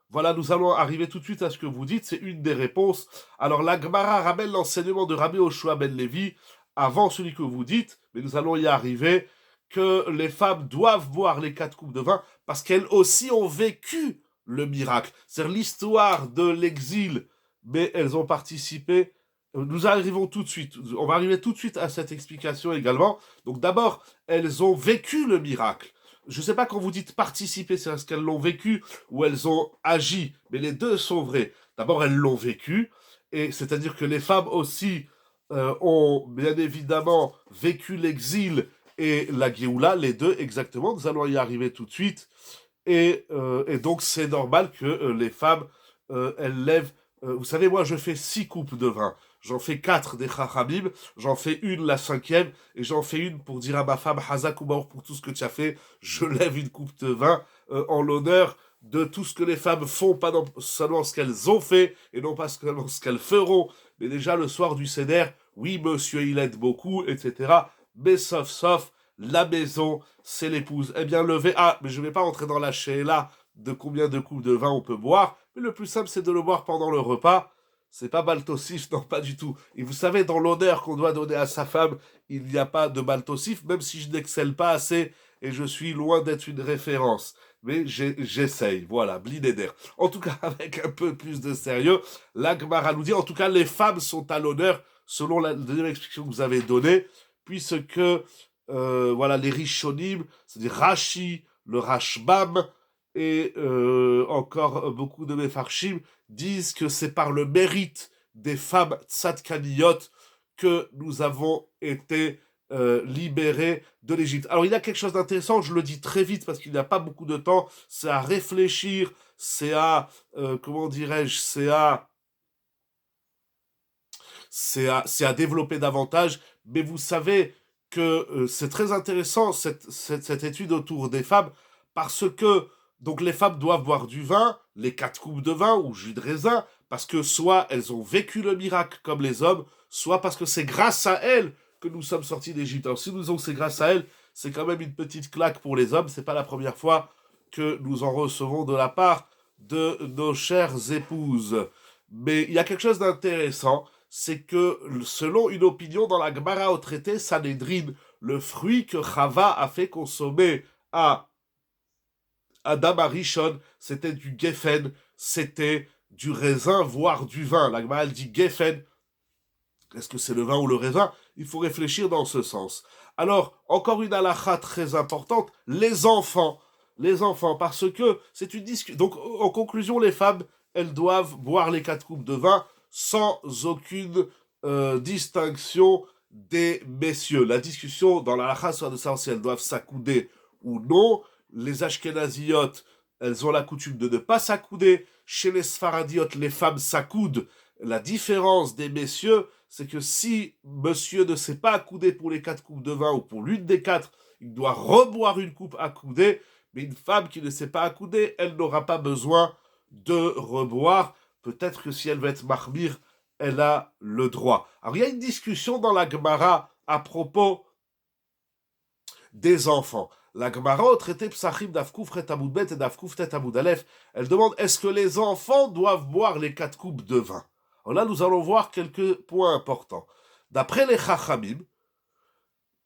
Voilà, nous allons arriver tout de suite à ce que vous dites, c'est une des réponses. Alors, la Gemara ramène l'enseignement de Rabbi Yoshua ben Levi avant celui que vous dites, mais nous allons y arriver, que les femmes doivent boire les 4 coupes de vin parce qu'elles aussi ont vécu le miracle. C'est l'histoire de l'exil, mais elles ont participé. Nous arrivons tout de suite, on va arriver tout de suite à cette explication également. Donc d'abord, elles ont vécu le miracle. Je ne sais pas quand vous dites participer, c'est parce qu'elles l'ont vécu ou elles ont agi, mais les deux sont vrais. D'abord, elles l'ont vécu, et c'est-à-dire que les femmes aussi ont bien évidemment vécu l'exil et la Géoula, les deux exactement. Nous allons y arriver tout de suite. Et donc, c'est normal que les femmes, elles lèvent... vous savez, moi, je fais 6 coupes de vin. J'en fais 4 des Chachamim, j'en fais une la 5e, et j'en fais une pour dire à ma femme, Hazak ou Baor, pour tout ce que tu as fait, je lève une coupe de vin en l'honneur de tout ce que les femmes font, pas seulement ce qu'elles ont fait, et non pas seulement ce qu'elles feront, mais déjà le soir du Seder, oui, monsieur, il aide beaucoup, etc. Mais sauf, la maison, c'est l'épouse. Eh bien, levez... Ah, mais je ne vais pas entrer dans la là de combien de coupes de vin on peut boire, mais le plus simple, c'est de le boire pendant le repas. C'est pas baltosif, non, pas du tout. Et vous savez, dans l'honneur qu'on doit donner à sa femme, il n'y a pas de baltosif, même si je n'excelle pas assez et je suis loin d'être une référence. Mais j'essaye, voilà, blinéder. En tout cas, avec un peu plus de sérieux, la Gemara nous dit, en tout cas, les femmes sont à l'honneur, selon la deuxième explication que vous avez donnée, puisque, voilà, les Rishonim, c'est-à-dire Rashi, le Rashbam, et encore beaucoup de Mefarshim disent que c'est par le mérite des femmes tzadkaniyot que nous avons été libérés de l'Égypte. Alors il y a quelque chose d'intéressant, je le dis très vite parce qu'il n'y a pas beaucoup de temps, c'est à réfléchir, c'est à, comment dirais-je, c'est à développer davantage, mais vous savez que c'est très intéressant cette étude autour des femmes, parce que donc les femmes doivent boire du vin, les 4 coupes de vin ou jus de raisin, parce que soit elles ont vécu le miracle comme les hommes, soit parce que c'est grâce à elles que nous sommes sortis d'Égypte. Alors si nous disons que c'est grâce à elles, c'est quand même une petite claque pour les hommes, c'est pas la première fois que nous en recevons de la part de nos chères épouses. Mais il y a quelque chose d'intéressant, c'est que selon une opinion dans la Gemara au traité Sanhedrin, le fruit que Chava a fait consommer à Adam Arishon, c'était du Geffen, c'était du raisin, voire du vin. La Gemara dit Geffen. Est-ce que c'est le vin ou le raisin? il faut réfléchir dans ce sens. Alors, encore une halakha très importante, les enfants. Les enfants, parce que c'est une discussion. Donc, en conclusion, les femmes, elles doivent boire les 4 coupes de vin sans aucune distinction des messieurs. La discussion dans la halakha soit de savoir si elles doivent s'accouder ou non. Les ashkénaziotes, elles ont la coutume de ne pas s'accouder. Chez les sfaradiotes, les femmes s'accoudent. La différence des messieurs, c'est que si monsieur ne s'est pas accoudé pour les 4 coupes de vin ou pour l'une des 4, il doit reboire une coupe accoudée. Mais une femme qui ne s'est pas accoudée, elle n'aura pas besoin de reboire. Peut-être que si elle veut être mahmir, elle a le droit. Alors il y a une discussion dans la Gemara à propos des enfants. La Gemara au traité Psachim d'Avkouf Ret Amud Bet et d'Avkouf Tet Amud Aleph, elle demande est-ce que les enfants doivent boire les 4 coupes de vin? Alors là, nous allons voir quelques points importants. D'après les Chachamim,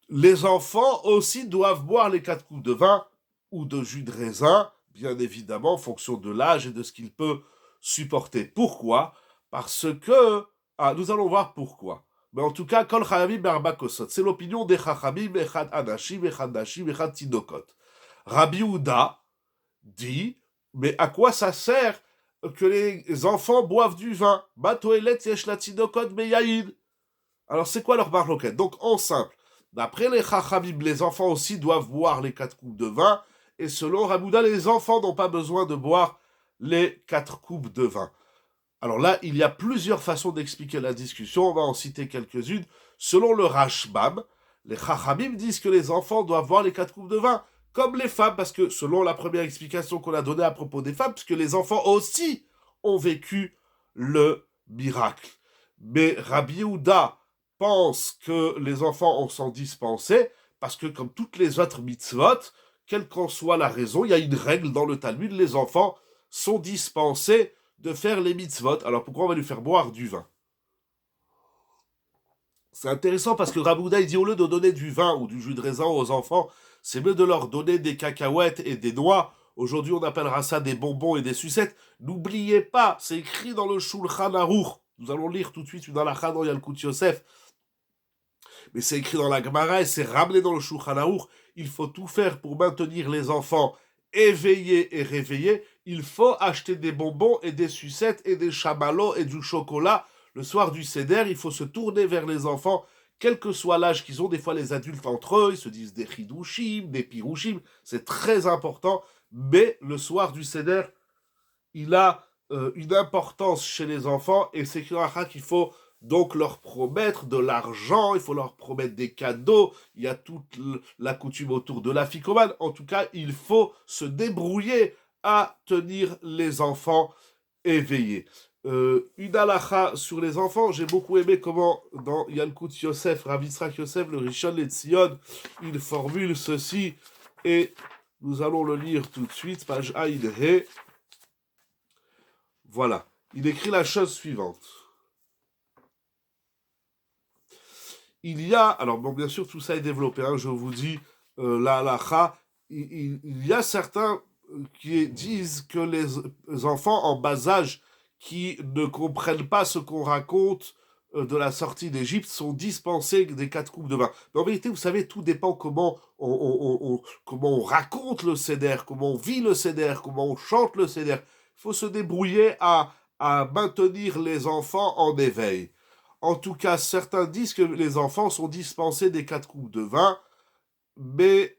les enfants aussi doivent boire les 4 coupes de vin ou de jus de raisin, bien évidemment, en fonction de l'âge et de ce qu'il peut supporter. Pourquoi? Parce que... nous allons voir pourquoi. Mais en tout cas, Kol Chayavim Be'arba Kosot. C'est l'opinion des Chachamim, Echad Anashim, Echad Nashim, Echad Tinokot. Rabbi Houda dit, mais à quoi ça sert que les enfants boivent du vin? Batoelet yesh la Tinokot beyaïd. Alors, c'est quoi leur marloquette? Donc, en simple, d'après les Chachamim, les enfants aussi doivent boire les 4 coupes de vin, et selon Rabbi Houda, les enfants n'ont pas besoin de boire les 4 coupes de vin. Alors là, il y a plusieurs façons d'expliquer la discussion, on va en citer quelques-unes. Selon le Rashbam, les Chachamim disent que les enfants doivent boire les 4 coupes de vin, comme les femmes, parce que selon la première explication qu'on a donnée à propos des femmes, puisque les enfants aussi ont vécu le miracle. Mais Rabbi Houda pense que les enfants en sont dispensés, parce que comme toutes les autres mitzvot, quelle qu'en soit la raison, il y a une règle dans le Talmud, les enfants sont dispensés de faire les mitzvot. Alors pourquoi on va lui faire boire du vin? C'est intéressant parce que Rabbi Houda, il dit au lieu de donner du vin ou du jus de raisin aux enfants, c'est mieux de leur donner des cacahuètes et des noix. Aujourd'hui, on appellera ça des bonbons et des sucettes. N'oubliez pas, c'est écrit dans le Shulchan Aruch. Nous allons lire tout de suite dans la Chana, il y a le Kout Yosef. Mais c'est écrit dans la Gemara et c'est ramené dans le Shulchan Aruch. Il faut tout faire pour maintenir les enfants éveillés et réveillés. Il faut acheter des bonbons et des sucettes et des chamallows et du chocolat. Le soir du Seder, il faut se tourner vers les enfants, quel que soit l'âge qu'ils ont. Des fois, les adultes entre eux, ils se disent des chidushim, des pirouchim. C'est très important. Mais le soir du Seder, il a une importance chez les enfants et c'est qu'il faut donc leur promettre de l'argent, il faut leur promettre des cadeaux, il y a toute la coutume autour de la ficomane. En tout cas, il faut se débrouiller à tenir les enfants éveillés. Une halakha sur les enfants, j'ai beaucoup aimé comment dans Yalkut Yosef, Rav Yitzhak Yosef, le Rishon LeZion, il formule ceci et nous allons le lire tout de suite, page Aïn He. Voilà, il écrit la chose suivante. Il y a, alors bon, bien sûr, tout ça est développé, hein, je vous dis, la halakha, il y a certains qui disent que les enfants en bas âge qui ne comprennent pas ce qu'on raconte de la sortie d'Égypte sont dispensés des 4 coupes de vin. Mais en vérité, vous savez, tout dépend comment comment on raconte le Seder, comment on vit le Seder, comment on chante le Seder. Il faut se débrouiller à maintenir les enfants en éveil. En tout cas, certains disent que les enfants sont dispensés des 4 coupes de vin, mais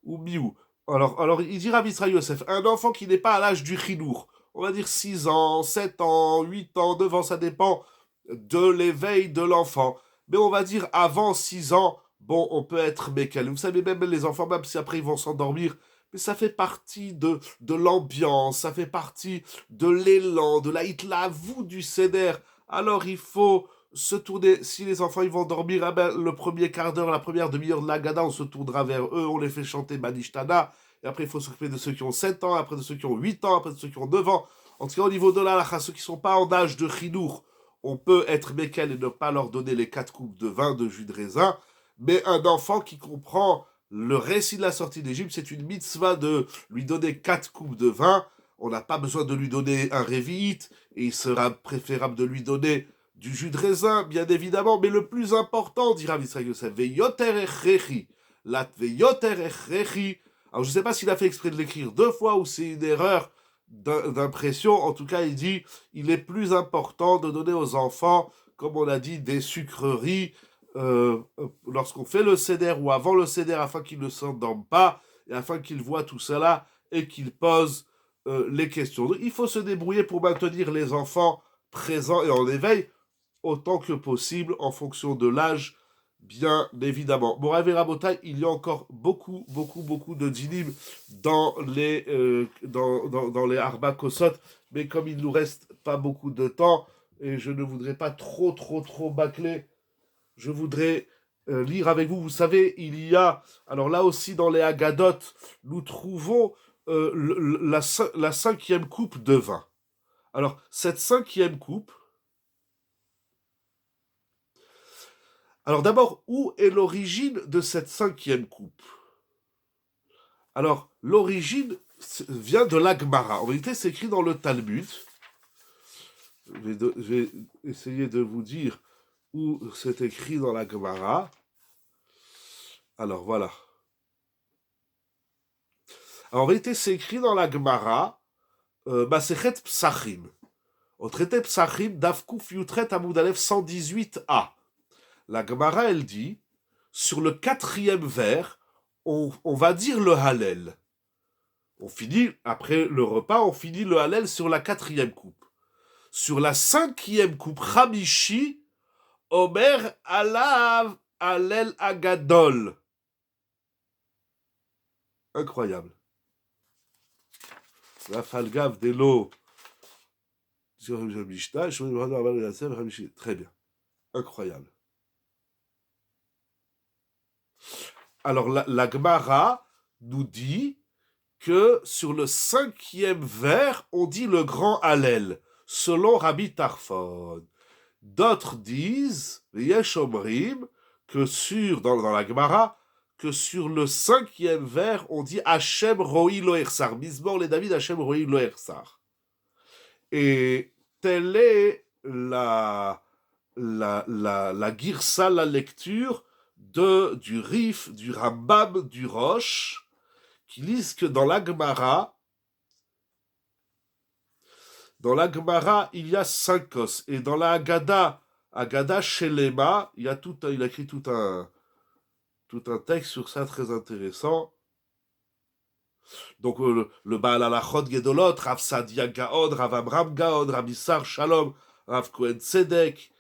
ou miou. Alors, il dit Rav Yitzhak Yosef, un enfant qui n'est pas à l'âge du chinour, on va dire 6 ans, 7 ans, 8 ans, 9 ans, ça dépend de l'éveil de l'enfant. Mais on va dire avant 6 ans, bon, on peut être mécal. Vous savez, même les enfants, même si après ils vont s'endormir, mais ça fait partie de l'ambiance, ça fait partie de l'élan, de la hitlavou du Seder. Alors il faut se tourner, si les enfants ils vont dormir, eh ben, le premier quart d'heure, la première demi-heure de la Gada, on se tournera vers eux, on les fait chanter Banishtana, et après il faut s'occuper de ceux qui ont 7 ans, après de ceux qui ont 8 ans, après de ceux qui ont 9 ans. En tout cas, au niveau de la halakha, ceux qui ne sont pas en âge de chinour, on peut être mékel et ne pas leur donner les 4 coupes de vin de jus de raisin, mais un enfant qui comprend le récit de la sortie d'Égypte, c'est une mitzvah de lui donner 4 coupes de vin. on n'a pas besoin de lui donner un révite, et il sera préférable de lui donner du jus de raisin, bien évidemment, mais le plus important, dira Israël Yosef, veyoter echrechi, lat veyoter echrechi. Alors je ne sais pas s'il a fait exprès de l'écrire 2 fois ou c'est une erreur d'impression. En tout cas, il dit, il est plus important de donner aux enfants, comme on a dit, des sucreries lorsqu'on fait le seder ou avant le seder, afin qu'ils ne s'endorment pas et afin qu'ils voient tout cela et qu'ils posent les questions. Donc, il faut se débrouiller pour maintenir les enfants présents et en éveil autant que possible en fonction de l'âge, bien évidemment. Morav et Rabotai, il y a encore beaucoup de dinim dans les Arba Kosot, mais comme il nous reste pas beaucoup de temps, et je ne voudrais pas trop bâcler, je voudrais lire avec vous. Vous savez, il y a, alors là aussi dans les Haggadot, nous trouvons la 5e coupe de vin. Alors, cette 5e coupe, alors d'abord, où est l'origine de cette 5e coupe? Alors, l'origine vient de l'Agmara. En vérité, c'est écrit dans le Talmud. Je vais essayer de vous dire où c'est écrit dans l'Agmara. Alors, voilà. Alors, en vérité, c'est écrit dans l'Agmara, Masechet Psachim. Au traité Psachim, Davkouf Yutret Amoud Aleph 118a. La Gemara, elle dit, sur le 4e vers, on va dire le Hallel. On finit, après le repas, on finit le Hallel sur la 4e coupe. Sur la 5e coupe, Hamishi, Omer Alav Hallel Agadol. Incroyable. La Falgav Delo. Très bien. Incroyable. Alors, la Gemara nous dit que sur le 5e vers, on dit le grand Hallel, selon Rabbi Tarfon. D'autres disent, Yesh Omrim, que dans la Gemara, que sur le 5e vers, on dit Hashem Roi Lo Ersar. Mismor les David, Hashem Roi Lo Ersar. Et telle est la girsa, la lecture du Rif, du Rambam, du Rosh, qui disent que dans la Gemara, il y a 5 os. Et dans la Agada Shelema, il a écrit tout un texte sur ça très intéressant. Donc le Baal Alachot Gedolot, Rav Sadia Gaon, Rav Amram Gaon, Rav Issar Shalom, Rav Kohen Tzedek,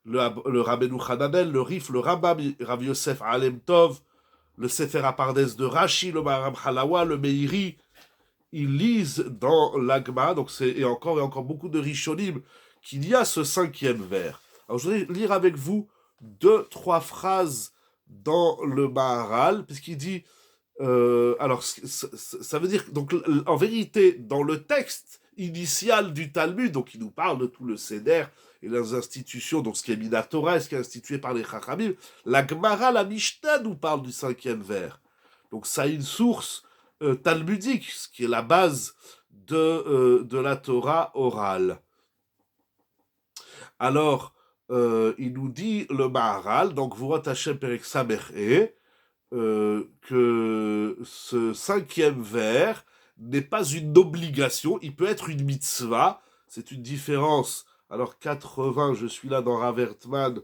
le Rabbeinu Hananel, le Rif, le Rambam, Rav Yosef Alem Tov, le Sefer Apardes de Rashi, le Maharam Halawa, le Meiri, ils lisent dans l'Agma, donc et encore beaucoup de Rishonim, qu'il y a ce 5e vers. Alors je voudrais lire avec vous 2-3 phrases dans le Maharal, puisqu'il dit, alors ça veut dire, donc en vérité, dans le texte initial du Talmud, donc il nous parle de tout le Seder et les institutions, donc ce qui est Minatora, ce qui est institué par les Chachamim, la Gemara, la Mishnah nous parle du 5e vers. Donc ça a une source talmudique, ce qui est la base de la Torah orale. Alors, il nous dit le Maharal, donc Vurot Hashem Perek Samer que ce 5e vers n'est pas une obligation, il peut être une mitzvah, c'est une différence. Alors 80, je suis là dans Rav Ertman,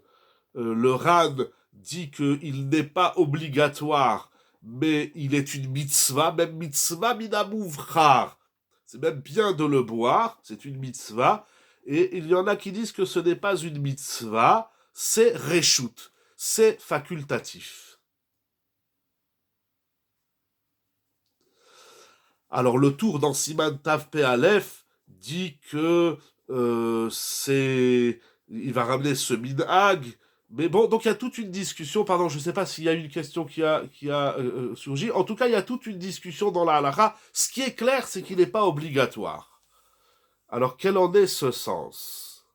le Ran dit qu'il n'est pas obligatoire, mais il est une mitzvah, même mitzvah minamouvrar. C'est même bien de le boire, c'est une mitzvah. Et il y en a qui disent que ce n'est pas une mitzvah, c'est reshut, c'est facultatif. Alors le tour dans Siman Tav Pe Aleph dit que il va ramener ce minhag, mais bon, donc il y a toute une discussion, pardon, je ne sais pas s'il y a une question qui a surgi, en tout cas il y a toute une discussion dans la halakha. Ce qui est clair, c'est qu'il n'est pas obligatoire. Alors quel en est ce sens?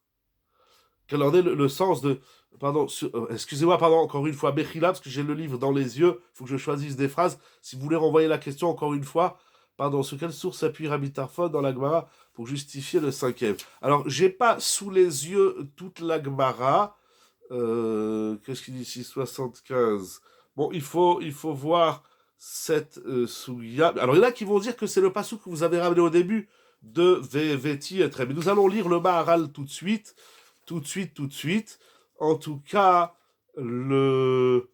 Quel en est le sens de... Pardon, excusez-moi, pardon, encore une fois, Bechila, parce que j'ai le livre dans les yeux, il faut que je choisisse des phrases. Si vous voulez renvoyer la question encore une fois, Pardon, sur quelle source s'appuie Rabbi Tarfon dans la Gemara pour justifier le cinquième? Alors, j'ai pas sous les yeux toute la Gemara. Qu'est-ce qu'il dit ici? 75. Bon, il faut voir cette souya. Alors, il y en a qui vont dire que c'est le passou que vous avez ramené au début de Veti et Mais nous allons lire le Maharal tout de suite. Tout de suite. En tout cas, le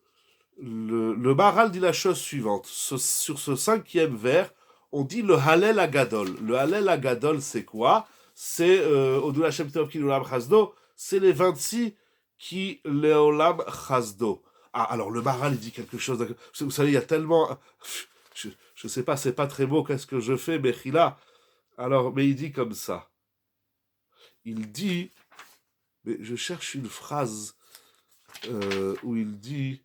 Maharal dit la chose suivante. Sur ce cinquième vers, on dit le Hallel Agadol. Le Hallel Agadol, c'est quoi? C'est Odul Hashem Tov Ki Leolam Chasdo. C'est les 26 qui Leolam Chasdo. Ah, alors le Maharal, il dit quelque chose. Vous savez, il y a tellement. Je sais pas, c'est pas très beau, qu'est-ce que je fais, Mechila. Alors, mais il dit comme ça. Il dit. Mais je cherche une phrase où il dit.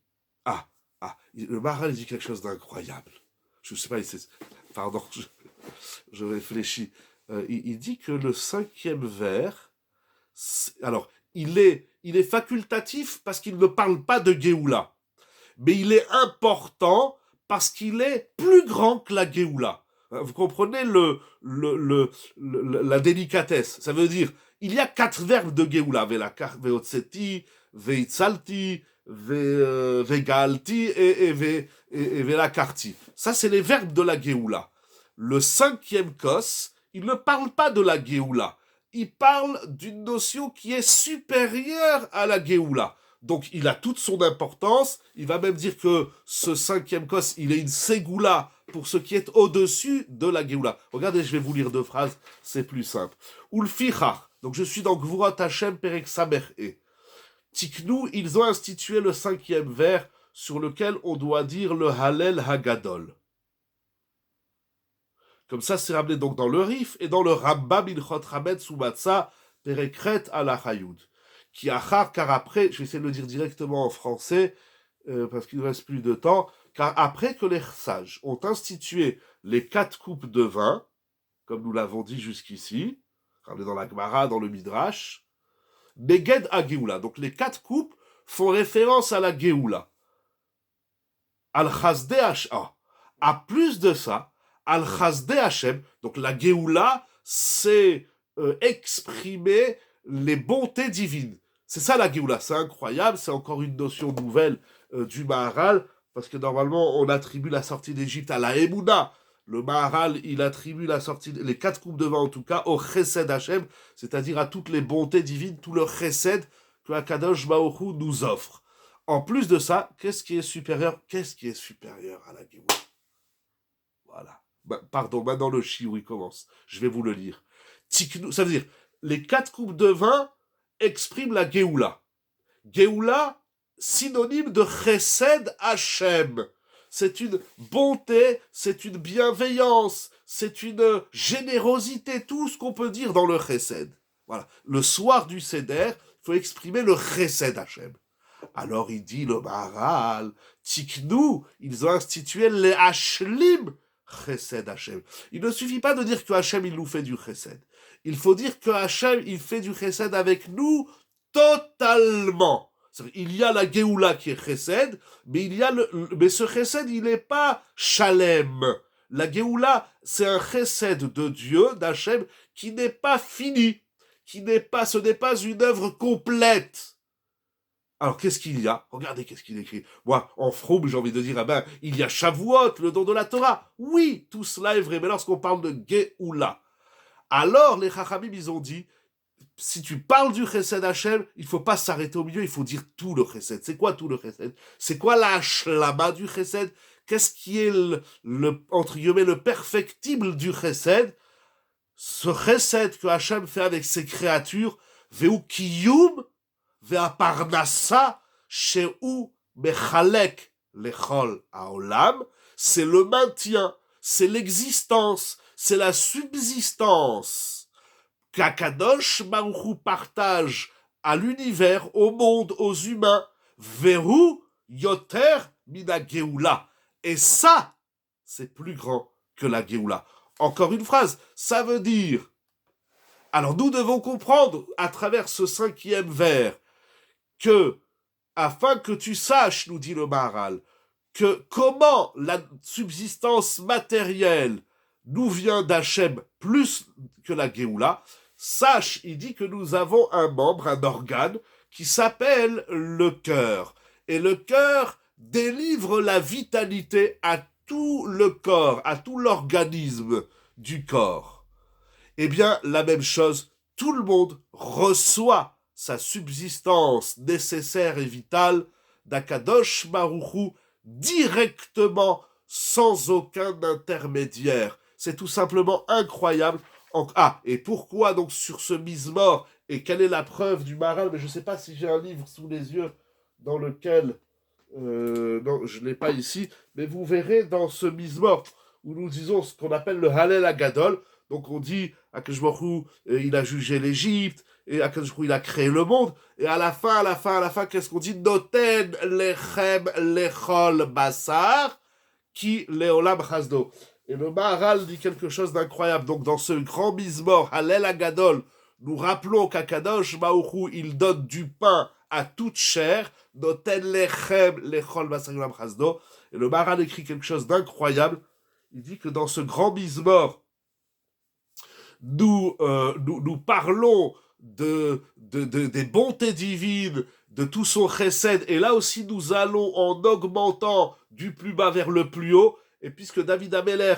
Le Maharal dit quelque chose d'incroyable. Je ne sais pas, pardon, je réfléchis. Il dit que le cinquième vers, alors, il est facultatif parce qu'il ne parle pas de Géoula. Mais il est important parce qu'il est plus grand que la Géoula. Vous comprenez la délicatesse. Ça veut dire, il y a 4 verbes de Géoula. Veotseti, Veitzalti, Vegalti et Velakarti. Ça, c'est les verbes de la Géoula. Le cinquième kos, il ne parle pas de la Géoula. Il parle d'une notion qui est supérieure à la Géoula. Donc, il a toute son importance. Il va même dire que ce cinquième kos, il est une ségoula pour ce qui est au-dessus de la Géoula. Regardez, je vais vous lire 2 phrases, c'est plus simple. Ulficha, donc je suis dans Gvurot Hashem Perek Samer E. Tiknou, ils ont institué le cinquième vers sur lequel on doit dire le Hallel Hagadol. Comme ça, c'est ramené donc dans le Rif et dans le Rambam Ilchot Hametz Umatza Perekret ala Hayoud. Qui achar, car après, je vais essayer de le dire directement en français, parce qu'il ne reste plus de temps, car après que les sages ont institué les 4 coupes de vin, comme nous l'avons dit jusqu'ici, ramené dans la Gemara, dans le Midrash, Beged à Géoula. Donc les 4 coupes font référence à la Géoula. Al-Chasde Hashem. À plus de ça, Al-Chasde Hashem, donc la Géoula, c'est exprimer les bontés divines. C'est ça la Géoula, c'est incroyable, c'est encore une notion nouvelle du Maharal, parce que normalement on attribue la sortie d'Égypte à la Emouna. Le Maharal, il attribue la sortie, les 4 coupes de vin en tout cas, au Chesed Hashem, c'est-à-dire à toutes les bontés divines, tout le Chesed que Akadosh Baruch Hu nous offre. En plus de ça, qu'est-ce qui est supérieur à la Géoula? Voilà. Pardon, maintenant le chiour il commence. Je vais vous le lire. Ça veut dire, les 4 coupes de vin expriment la Géoula. Géoula, synonyme de Chesed Hashem. C'est une bonté, c'est une bienveillance, c'est une générosité, tout ce qu'on peut dire dans le Chesed. Voilà. Le soir du Seder, il faut exprimer le Chesed Hashem. Alors il dit le Maharal, Tiknou, ils ont institué les Hashlim Chesed Hashem. Il ne suffit pas de dire que Hashem, il nous fait du Chesed. Il faut dire que Hashem, il fait du Chesed avec nous totalement. Il y a la Géoula qui est Chesed, mais mais ce Chesed, il n'est pas Shalem. La Géoula, c'est un Chesed de Dieu, d'Hachem, qui n'est pas fini, ce n'est pas une œuvre complète. Alors, qu'est-ce qu'il y a? Regardez qu'est-ce qu'il écrit. Moi, en Froum, j'ai envie de dire, il y a Shavuot, le don de la Torah. Oui, tout cela est vrai, mais lorsqu'on parle de Géoula, alors les Chachamim, ils ont dit, si tu parles du Chesed Hashem, il ne faut pas s'arrêter au milieu, il faut dire tout le Chesed. C'est quoi tout le Chesed? C'est quoi la Hashlama du Chesed? Qu'est-ce qui est entre guillemets, le perfectible du Chesed? Ce Chesed que Hashem fait avec ses créatures, Veu Kiyum, Ve'aparnasa, Sheu Mechalek Lechol Haolam, c'est le maintien, c'est l'existence, c'est la subsistance qu'Akadosh Baruch Hu partage à l'univers, au monde, aux humains, Veru Yoter Mina Geoula. Et ça, c'est plus grand que la Geoula. Encore une phrase, ça veut dire... Alors nous devons comprendre, à travers ce 5e vers, que, afin que tu saches, nous dit le Maharal, que comment la subsistance matérielle nous vient d'Hachem plus que la Géoula, sache, il dit que nous avons un membre, un organe, qui s'appelle le cœur. Et le cœur délivre la vitalité à tout le corps, à tout l'organisme du corps. Eh bien, la même chose, tout le monde reçoit sa subsistance nécessaire et vitale d'Akadosh Baruch Hu directement, sans aucun intermédiaire. C'est tout simplement incroyable. Et pourquoi donc sur ce mise-mort, et quelle est la preuve du Maral? Mais je ne sais pas si j'ai un livre sous les yeux dans lequel... non, je ne l'ai pas ici, mais vous verrez dans ce mise-mort où nous disons ce qu'on appelle le Halel Agadol. Donc on dit Akadosh Baruch Hu, il a jugé l'Égypte, et Akadosh Baruch Hu, il a créé le monde, et à la fin, qu'est-ce qu'on dit? Noten lechem lechol basar, qui leolam chasdo. Et le Maharal dit quelque chose d'incroyable. Donc dans ce grand mise-mort, Halel Agadol, nous rappelons qu'Akadosh Baruch Hu, il donne du pain à toute chair, noten lechem lechol basar leolam chasdo. Et le Maharal écrit quelque chose d'incroyable. Il dit que dans ce grand mise-mort, nous parlons des bontés divines, de tout son chesed, et là aussi nous allons en augmentant du plus bas vers le plus haut, et puisque David Ameler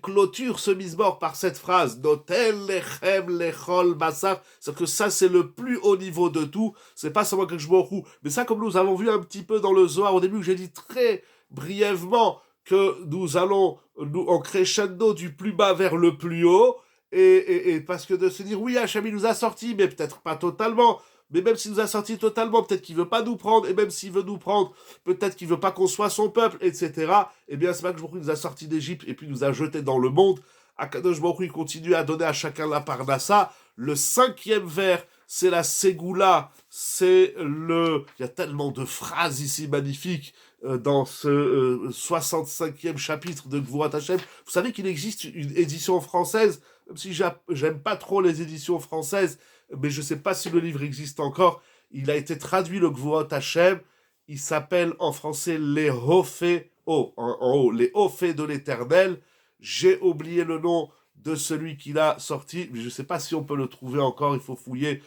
clôture ce mise-mort par cette phrase, Notel lechem lechol basar, c'est que ça c'est le plus haut niveau de tout, c'est pas seulement quelque chose, mais ça comme nous avons vu un petit peu dans le Zohar au début, que j'ai dit très brièvement, que nous allons en crescendo du plus bas vers le plus haut, et parce que de se dire, oui, Hachem il nous a sortis, mais peut-être pas totalement, mais même s'il nous a sortis totalement, peut-être qu'il veut pas nous prendre, et même s'il veut nous prendre, peut-être qu'il veut pas qu'on soit son peuple, etc. Eh bien, c'est pas que Baruch Hu nous a sortis d'Égypte, et puis nous a jetés dans le monde. Akadosh Baruch Hu continue à donner à chacun la parnassa. Le 5e vers, c'est la Ségoula, c'est le... Il y a tellement de phrases ici magnifiques dans ce 65e chapitre de Gvurat Hashem. Vous savez qu'il existe une édition française, même si j'aime pas trop les éditions françaises, mais je sais pas si le livre existe encore. Il a été traduit, le Gvurat Hashem. Il s'appelle en français les Hophé, en haut, les Hophé de l'Éternel. J'ai oublié le nom de celui qui l'a sorti, mais je sais pas si on peut le trouver encore, il faut fouiller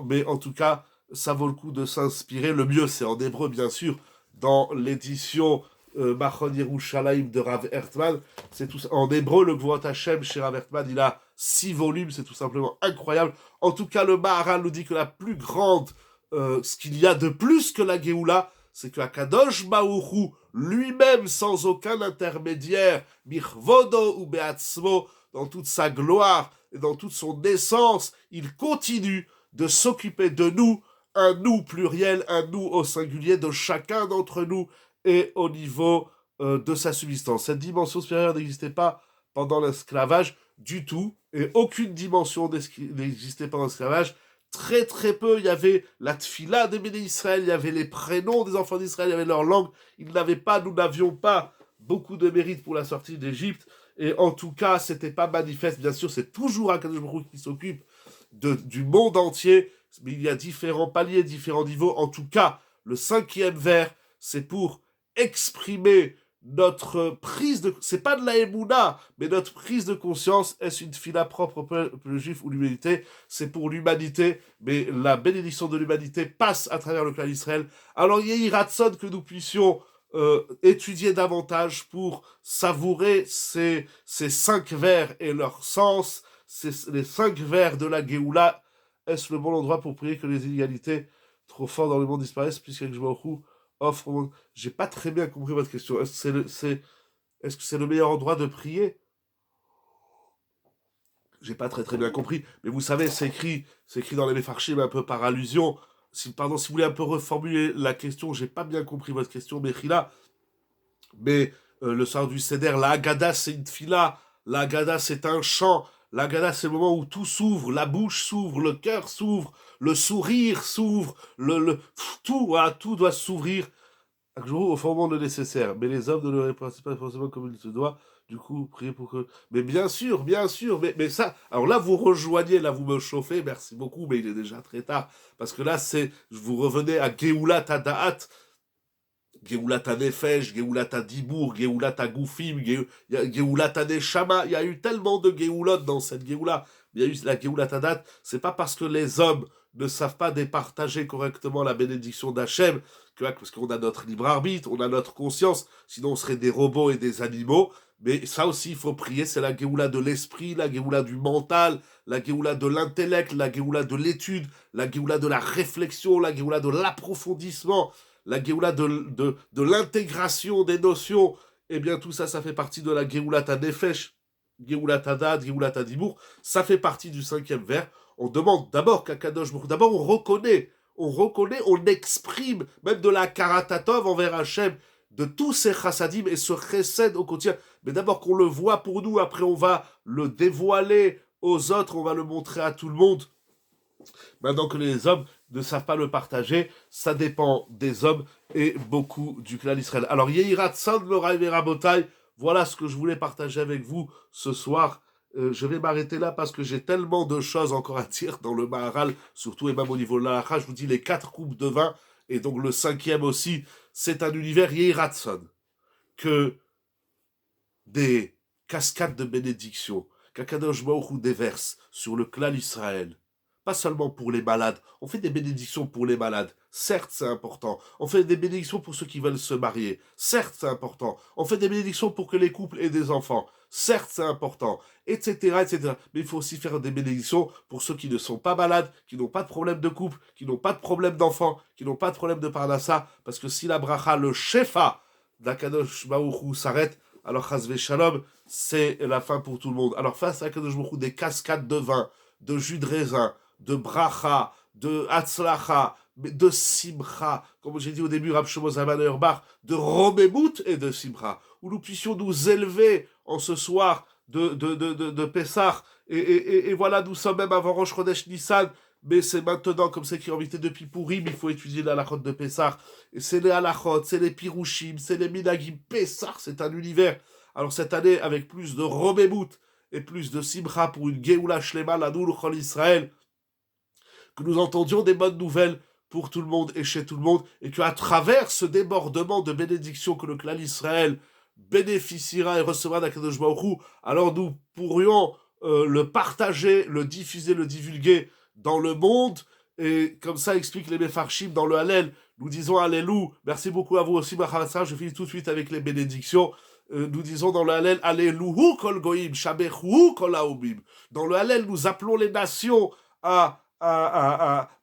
mais en tout cas, ça vaut le coup de s'inspirer. Le mieux, c'est en hébreu, bien sûr, dans l'édition Machon Yerushalayim de Rav Ertman. C'est tout en hébreu, le Gvurat Hashem chez Rav Ertman, il a 6 volumes, c'est tout simplement incroyable. En tout cas, le Maharal nous dit que la plus grande, ce qu'il y a de plus que la Géoula, c'est que Akadosh Baruch Hu, lui-même, sans aucun intermédiaire, Mirvodo ou Beatzmo, dans toute sa gloire et dans toute son essence, il continue de s'occuper de nous, un nous pluriel, un nous au singulier, de chacun d'entre nous, et au niveau de sa subsistance. Cette dimension supérieure n'existait pas pendant l'esclavage du tout, et aucune dimension n'existait pendant l'esclavage. Très très peu, il y avait la tfila des Béné Israël, il y avait les prénoms des enfants d'Israël, il y avait leur langue. Nous n'avions pas beaucoup de mérite pour la sortie d'Égypte, et en tout cas, c'était pas manifeste. Bien sûr, c'est toujours Akadosh Baruch Hu qui s'occupe du monde entier, mais il y a différents paliers, différents niveaux. En tout cas, le 5e vers, c'est pour exprimer notre prise de... C'est pas de la émouna, mais notre prise de conscience. Est-ce une fila propre au peuple juif ou l'humanité? C'est pour l'humanité, mais la bénédiction de l'humanité passe à travers le clan d'Israël. Alors, il y a Ratson que nous puissions étudier davantage pour savourer ces 5 vers et leur sens, les 5 vers de la Géoula. Est-ce le bon endroit pour prier que les inégalités trop fortes dans le monde disparaissent, puisqu'avec Baruch offre au monde... J'ai pas très bien compris votre question. Est-ce que c'est le meilleur endroit de prier? J'ai pas très bien compris. Mais vous savez, c'est écrit dans les Mefarshim un peu par allusion. Si vous voulez un peu reformuler la question, j'ai pas bien compris votre question, Mechila. Mais le soir du Seder, la Haggadah, c'est une fila. La Haggadah, c'est un chant. La Haggadah, c'est le moment où tout s'ouvre, la bouche s'ouvre, le cœur s'ouvre, le sourire s'ouvre, tout, voilà, tout doit s'ouvrir au fondement le nécessaire. Mais les hommes ne le répondent pas forcément comme il se doit. Du coup, priez pour que... Mais bien sûr, mais ça... Alors là, vous rejoignez, là, vous me chauffez, merci beaucoup, mais il est déjà très tard. Parce que là, vous revenez à Géoula Tadaat. Geoulata Nefesh, Geoulata Dibour, Geoulata Goufim, Geoulata Neshama. Il y a eu tellement de Geoulot dans cette Geoula. Il y a eu la Geoulata Date. C'est pas parce que les hommes ne savent pas départager correctement la bénédiction d'Hachem, parce qu'on a notre libre arbitre, on a notre conscience, sinon on serait des robots et des animaux. Mais ça aussi, il faut prier, c'est la Géoula de l'esprit, la Géoula du mental, la Géoula de l'intellect, la Géoula de l'étude, la Géoula de la réflexion, la Géoula de l'approfondissement, la Géoula de l'intégration des notions. Eh bien, tout ça, ça fait partie de la Géoula Nefesh, Géoula Dad, Géoula Dibour. Ça fait partie du 5e vers. On demande d'abord qu'Akadosh Baruch Hu, d'abord on exprime même de la karatatov envers Hachem, de tous ces chassadim et ce chesed au quotidien. Mais d'abord qu'on le voit pour nous, après on va le dévoiler aux autres, on va le montrer à tout le monde. Maintenant que les hommes ne savent pas le partager, ça dépend des hommes et beaucoup du clan d'Israël. Alors, Yehirat San Loraï Verabotai, voilà ce que je voulais partager avec vous ce soir. Je vais m'arrêter là parce que j'ai tellement de choses encore à dire dans le Maharal, surtout et même au niveau de la Halacha. Je vous dis les 4 coupes de vin, et donc le 5e aussi, c'est un univers Yehirat San, que des cascades de bénédictions, qu'Akadosh Baruch Hu déverse sur le clan d'Israël. Pas seulement pour les malades. On fait des bénédictions pour les malades. Certes, c'est important. On fait des bénédictions pour ceux qui veulent se marier. Certes, c'est important. On fait des bénédictions pour que les couples aient des enfants. Certes, c'est important. Etc., etc. Mais il faut aussi faire des bénédictions pour ceux qui ne sont pas malades, qui n'ont pas de problème de couple, qui n'ont pas de problème d'enfant, qui n'ont pas de problème de parnassa. Parce que si la bracha, le shefa d'Akadosh Baruch Hu s'arrête, alors Chazvé Shalom, c'est la fin pour tout le monde. Alors face à Akadosh Baruch Hu, des cascades de vin, de jus de raisin, de bracha, de hatzlacha, de simcha, comme j'ai dit au début, Rav Shlomo Zalman Auerbach, de romemut et de simcha, où nous puissions nous élever en ce soir de Pessah, et voilà, nous sommes même avant Rosh Chodesh Nissan, mais c'est maintenant, comme c'est qui est invité depuis Purim, il faut étudier la halachot de Pessah, et c'est les halachot, c'est les pirushim, c'est les minagim, Pessah, c'est un univers. Alors cette année, avec plus de romemut et plus de simcha pour une Geoula Shlema, la Noul Chol Israël, que nous entendions des bonnes nouvelles pour tout le monde et chez tout le monde, et qu'à travers ce débordement de bénédictions que le clan Israël bénéficiera et recevra d'Akadosh Baruch Hu, alors nous pourrions le partager, le diffuser, le divulguer dans le monde, et comme ça explique les Mefarshim dans le Hallel. Nous disons Alléluia, merci beaucoup à vous aussi, Macharatsa, je finis tout de suite avec les bénédictions. Nous disons dans le Hallel, Alléluia kol goyim, shabechu kol haobim. Dans le Hallel, nous appelons les nations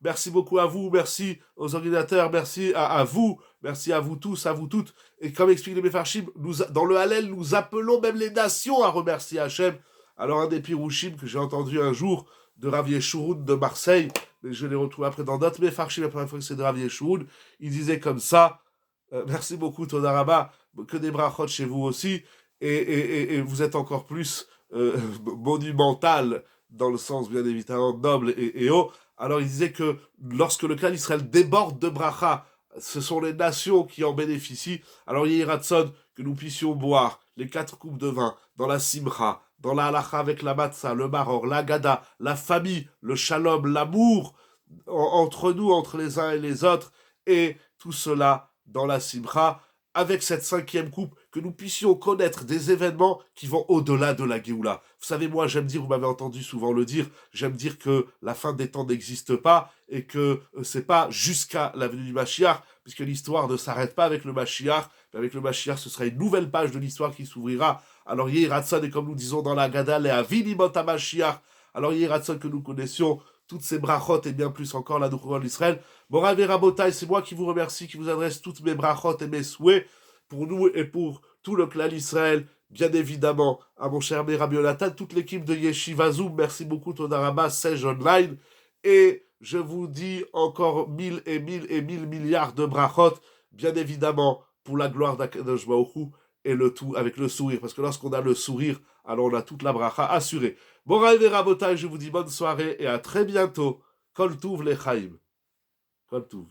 merci beaucoup à vous, merci aux organisateurs, merci à vous, merci à vous tous, à vous toutes. Et comme explique les Mefarshim, dans le Hallel, nous appelons même les nations à remercier Hachem. Alors un des pirushim que j'ai entendu un jour de Rav Yeshurun de Marseille, mais je l'ai retrouvé après dans d'autres Mefarshim, la première fois que c'est de Rav Yeshurun, il disait comme ça, merci beaucoup Toda Rabba, que des brachot chez vous aussi, et vous êtes encore plus monumental, dans le sens bien évidemment noble et haut. Alors il disait que lorsque le clan d'Israël déborde de bracha, ce sont les nations qui en bénéficient. Alors il y a Ratson que nous puissions boire les 4 coupes de vin dans la simcha, dans la halacha avec la matzah, le maror, la gada, la famille, le shalom, l'amour entre nous, entre les uns et les autres, et tout cela dans la simcha, avec cette 5e coupe, que nous puissions connaître des événements qui vont au-delà de la Géoula. Vous savez, moi, j'aime dire, vous m'avez entendu souvent le dire, j'aime dire que la fin des temps n'existe pas, et que c'est pas jusqu'à la venue du Mashiach, puisque l'histoire ne s'arrête pas avec le Mashiach, mais avec le Mashiach, ce sera une nouvelle page de l'histoire qui s'ouvrira. Alors, Yehiratson, et comme nous disons dans la Gada, les Avinimot HaMashiach, alors Yehiratson que nous connaissions, toutes ces brachot et bien plus encore la Nouvelle d'Israël. Morav et Rabotai, c'est moi qui vous remercie, qui vous adresse toutes mes brachot et mes souhaits pour nous et pour tout le clan d'Israël, bien évidemment, à mon cher Rabbi Yonatan, toute l'équipe de Yeshiva Zoom, merci beaucoup Toda Rabba, Sage Online, et je vous dis encore 1000 et 1000 et 1000 milliards de brachot, bien évidemment, pour la gloire d'Akadosh Baruch Hu, et le tout avec le sourire, parce que lorsqu'on a le sourire, alors on a toute la bracha assurée. Bon rêve et rabotage, je vous dis bonne soirée et à très bientôt. Kol Tuv Lechaim. Kol Tuv.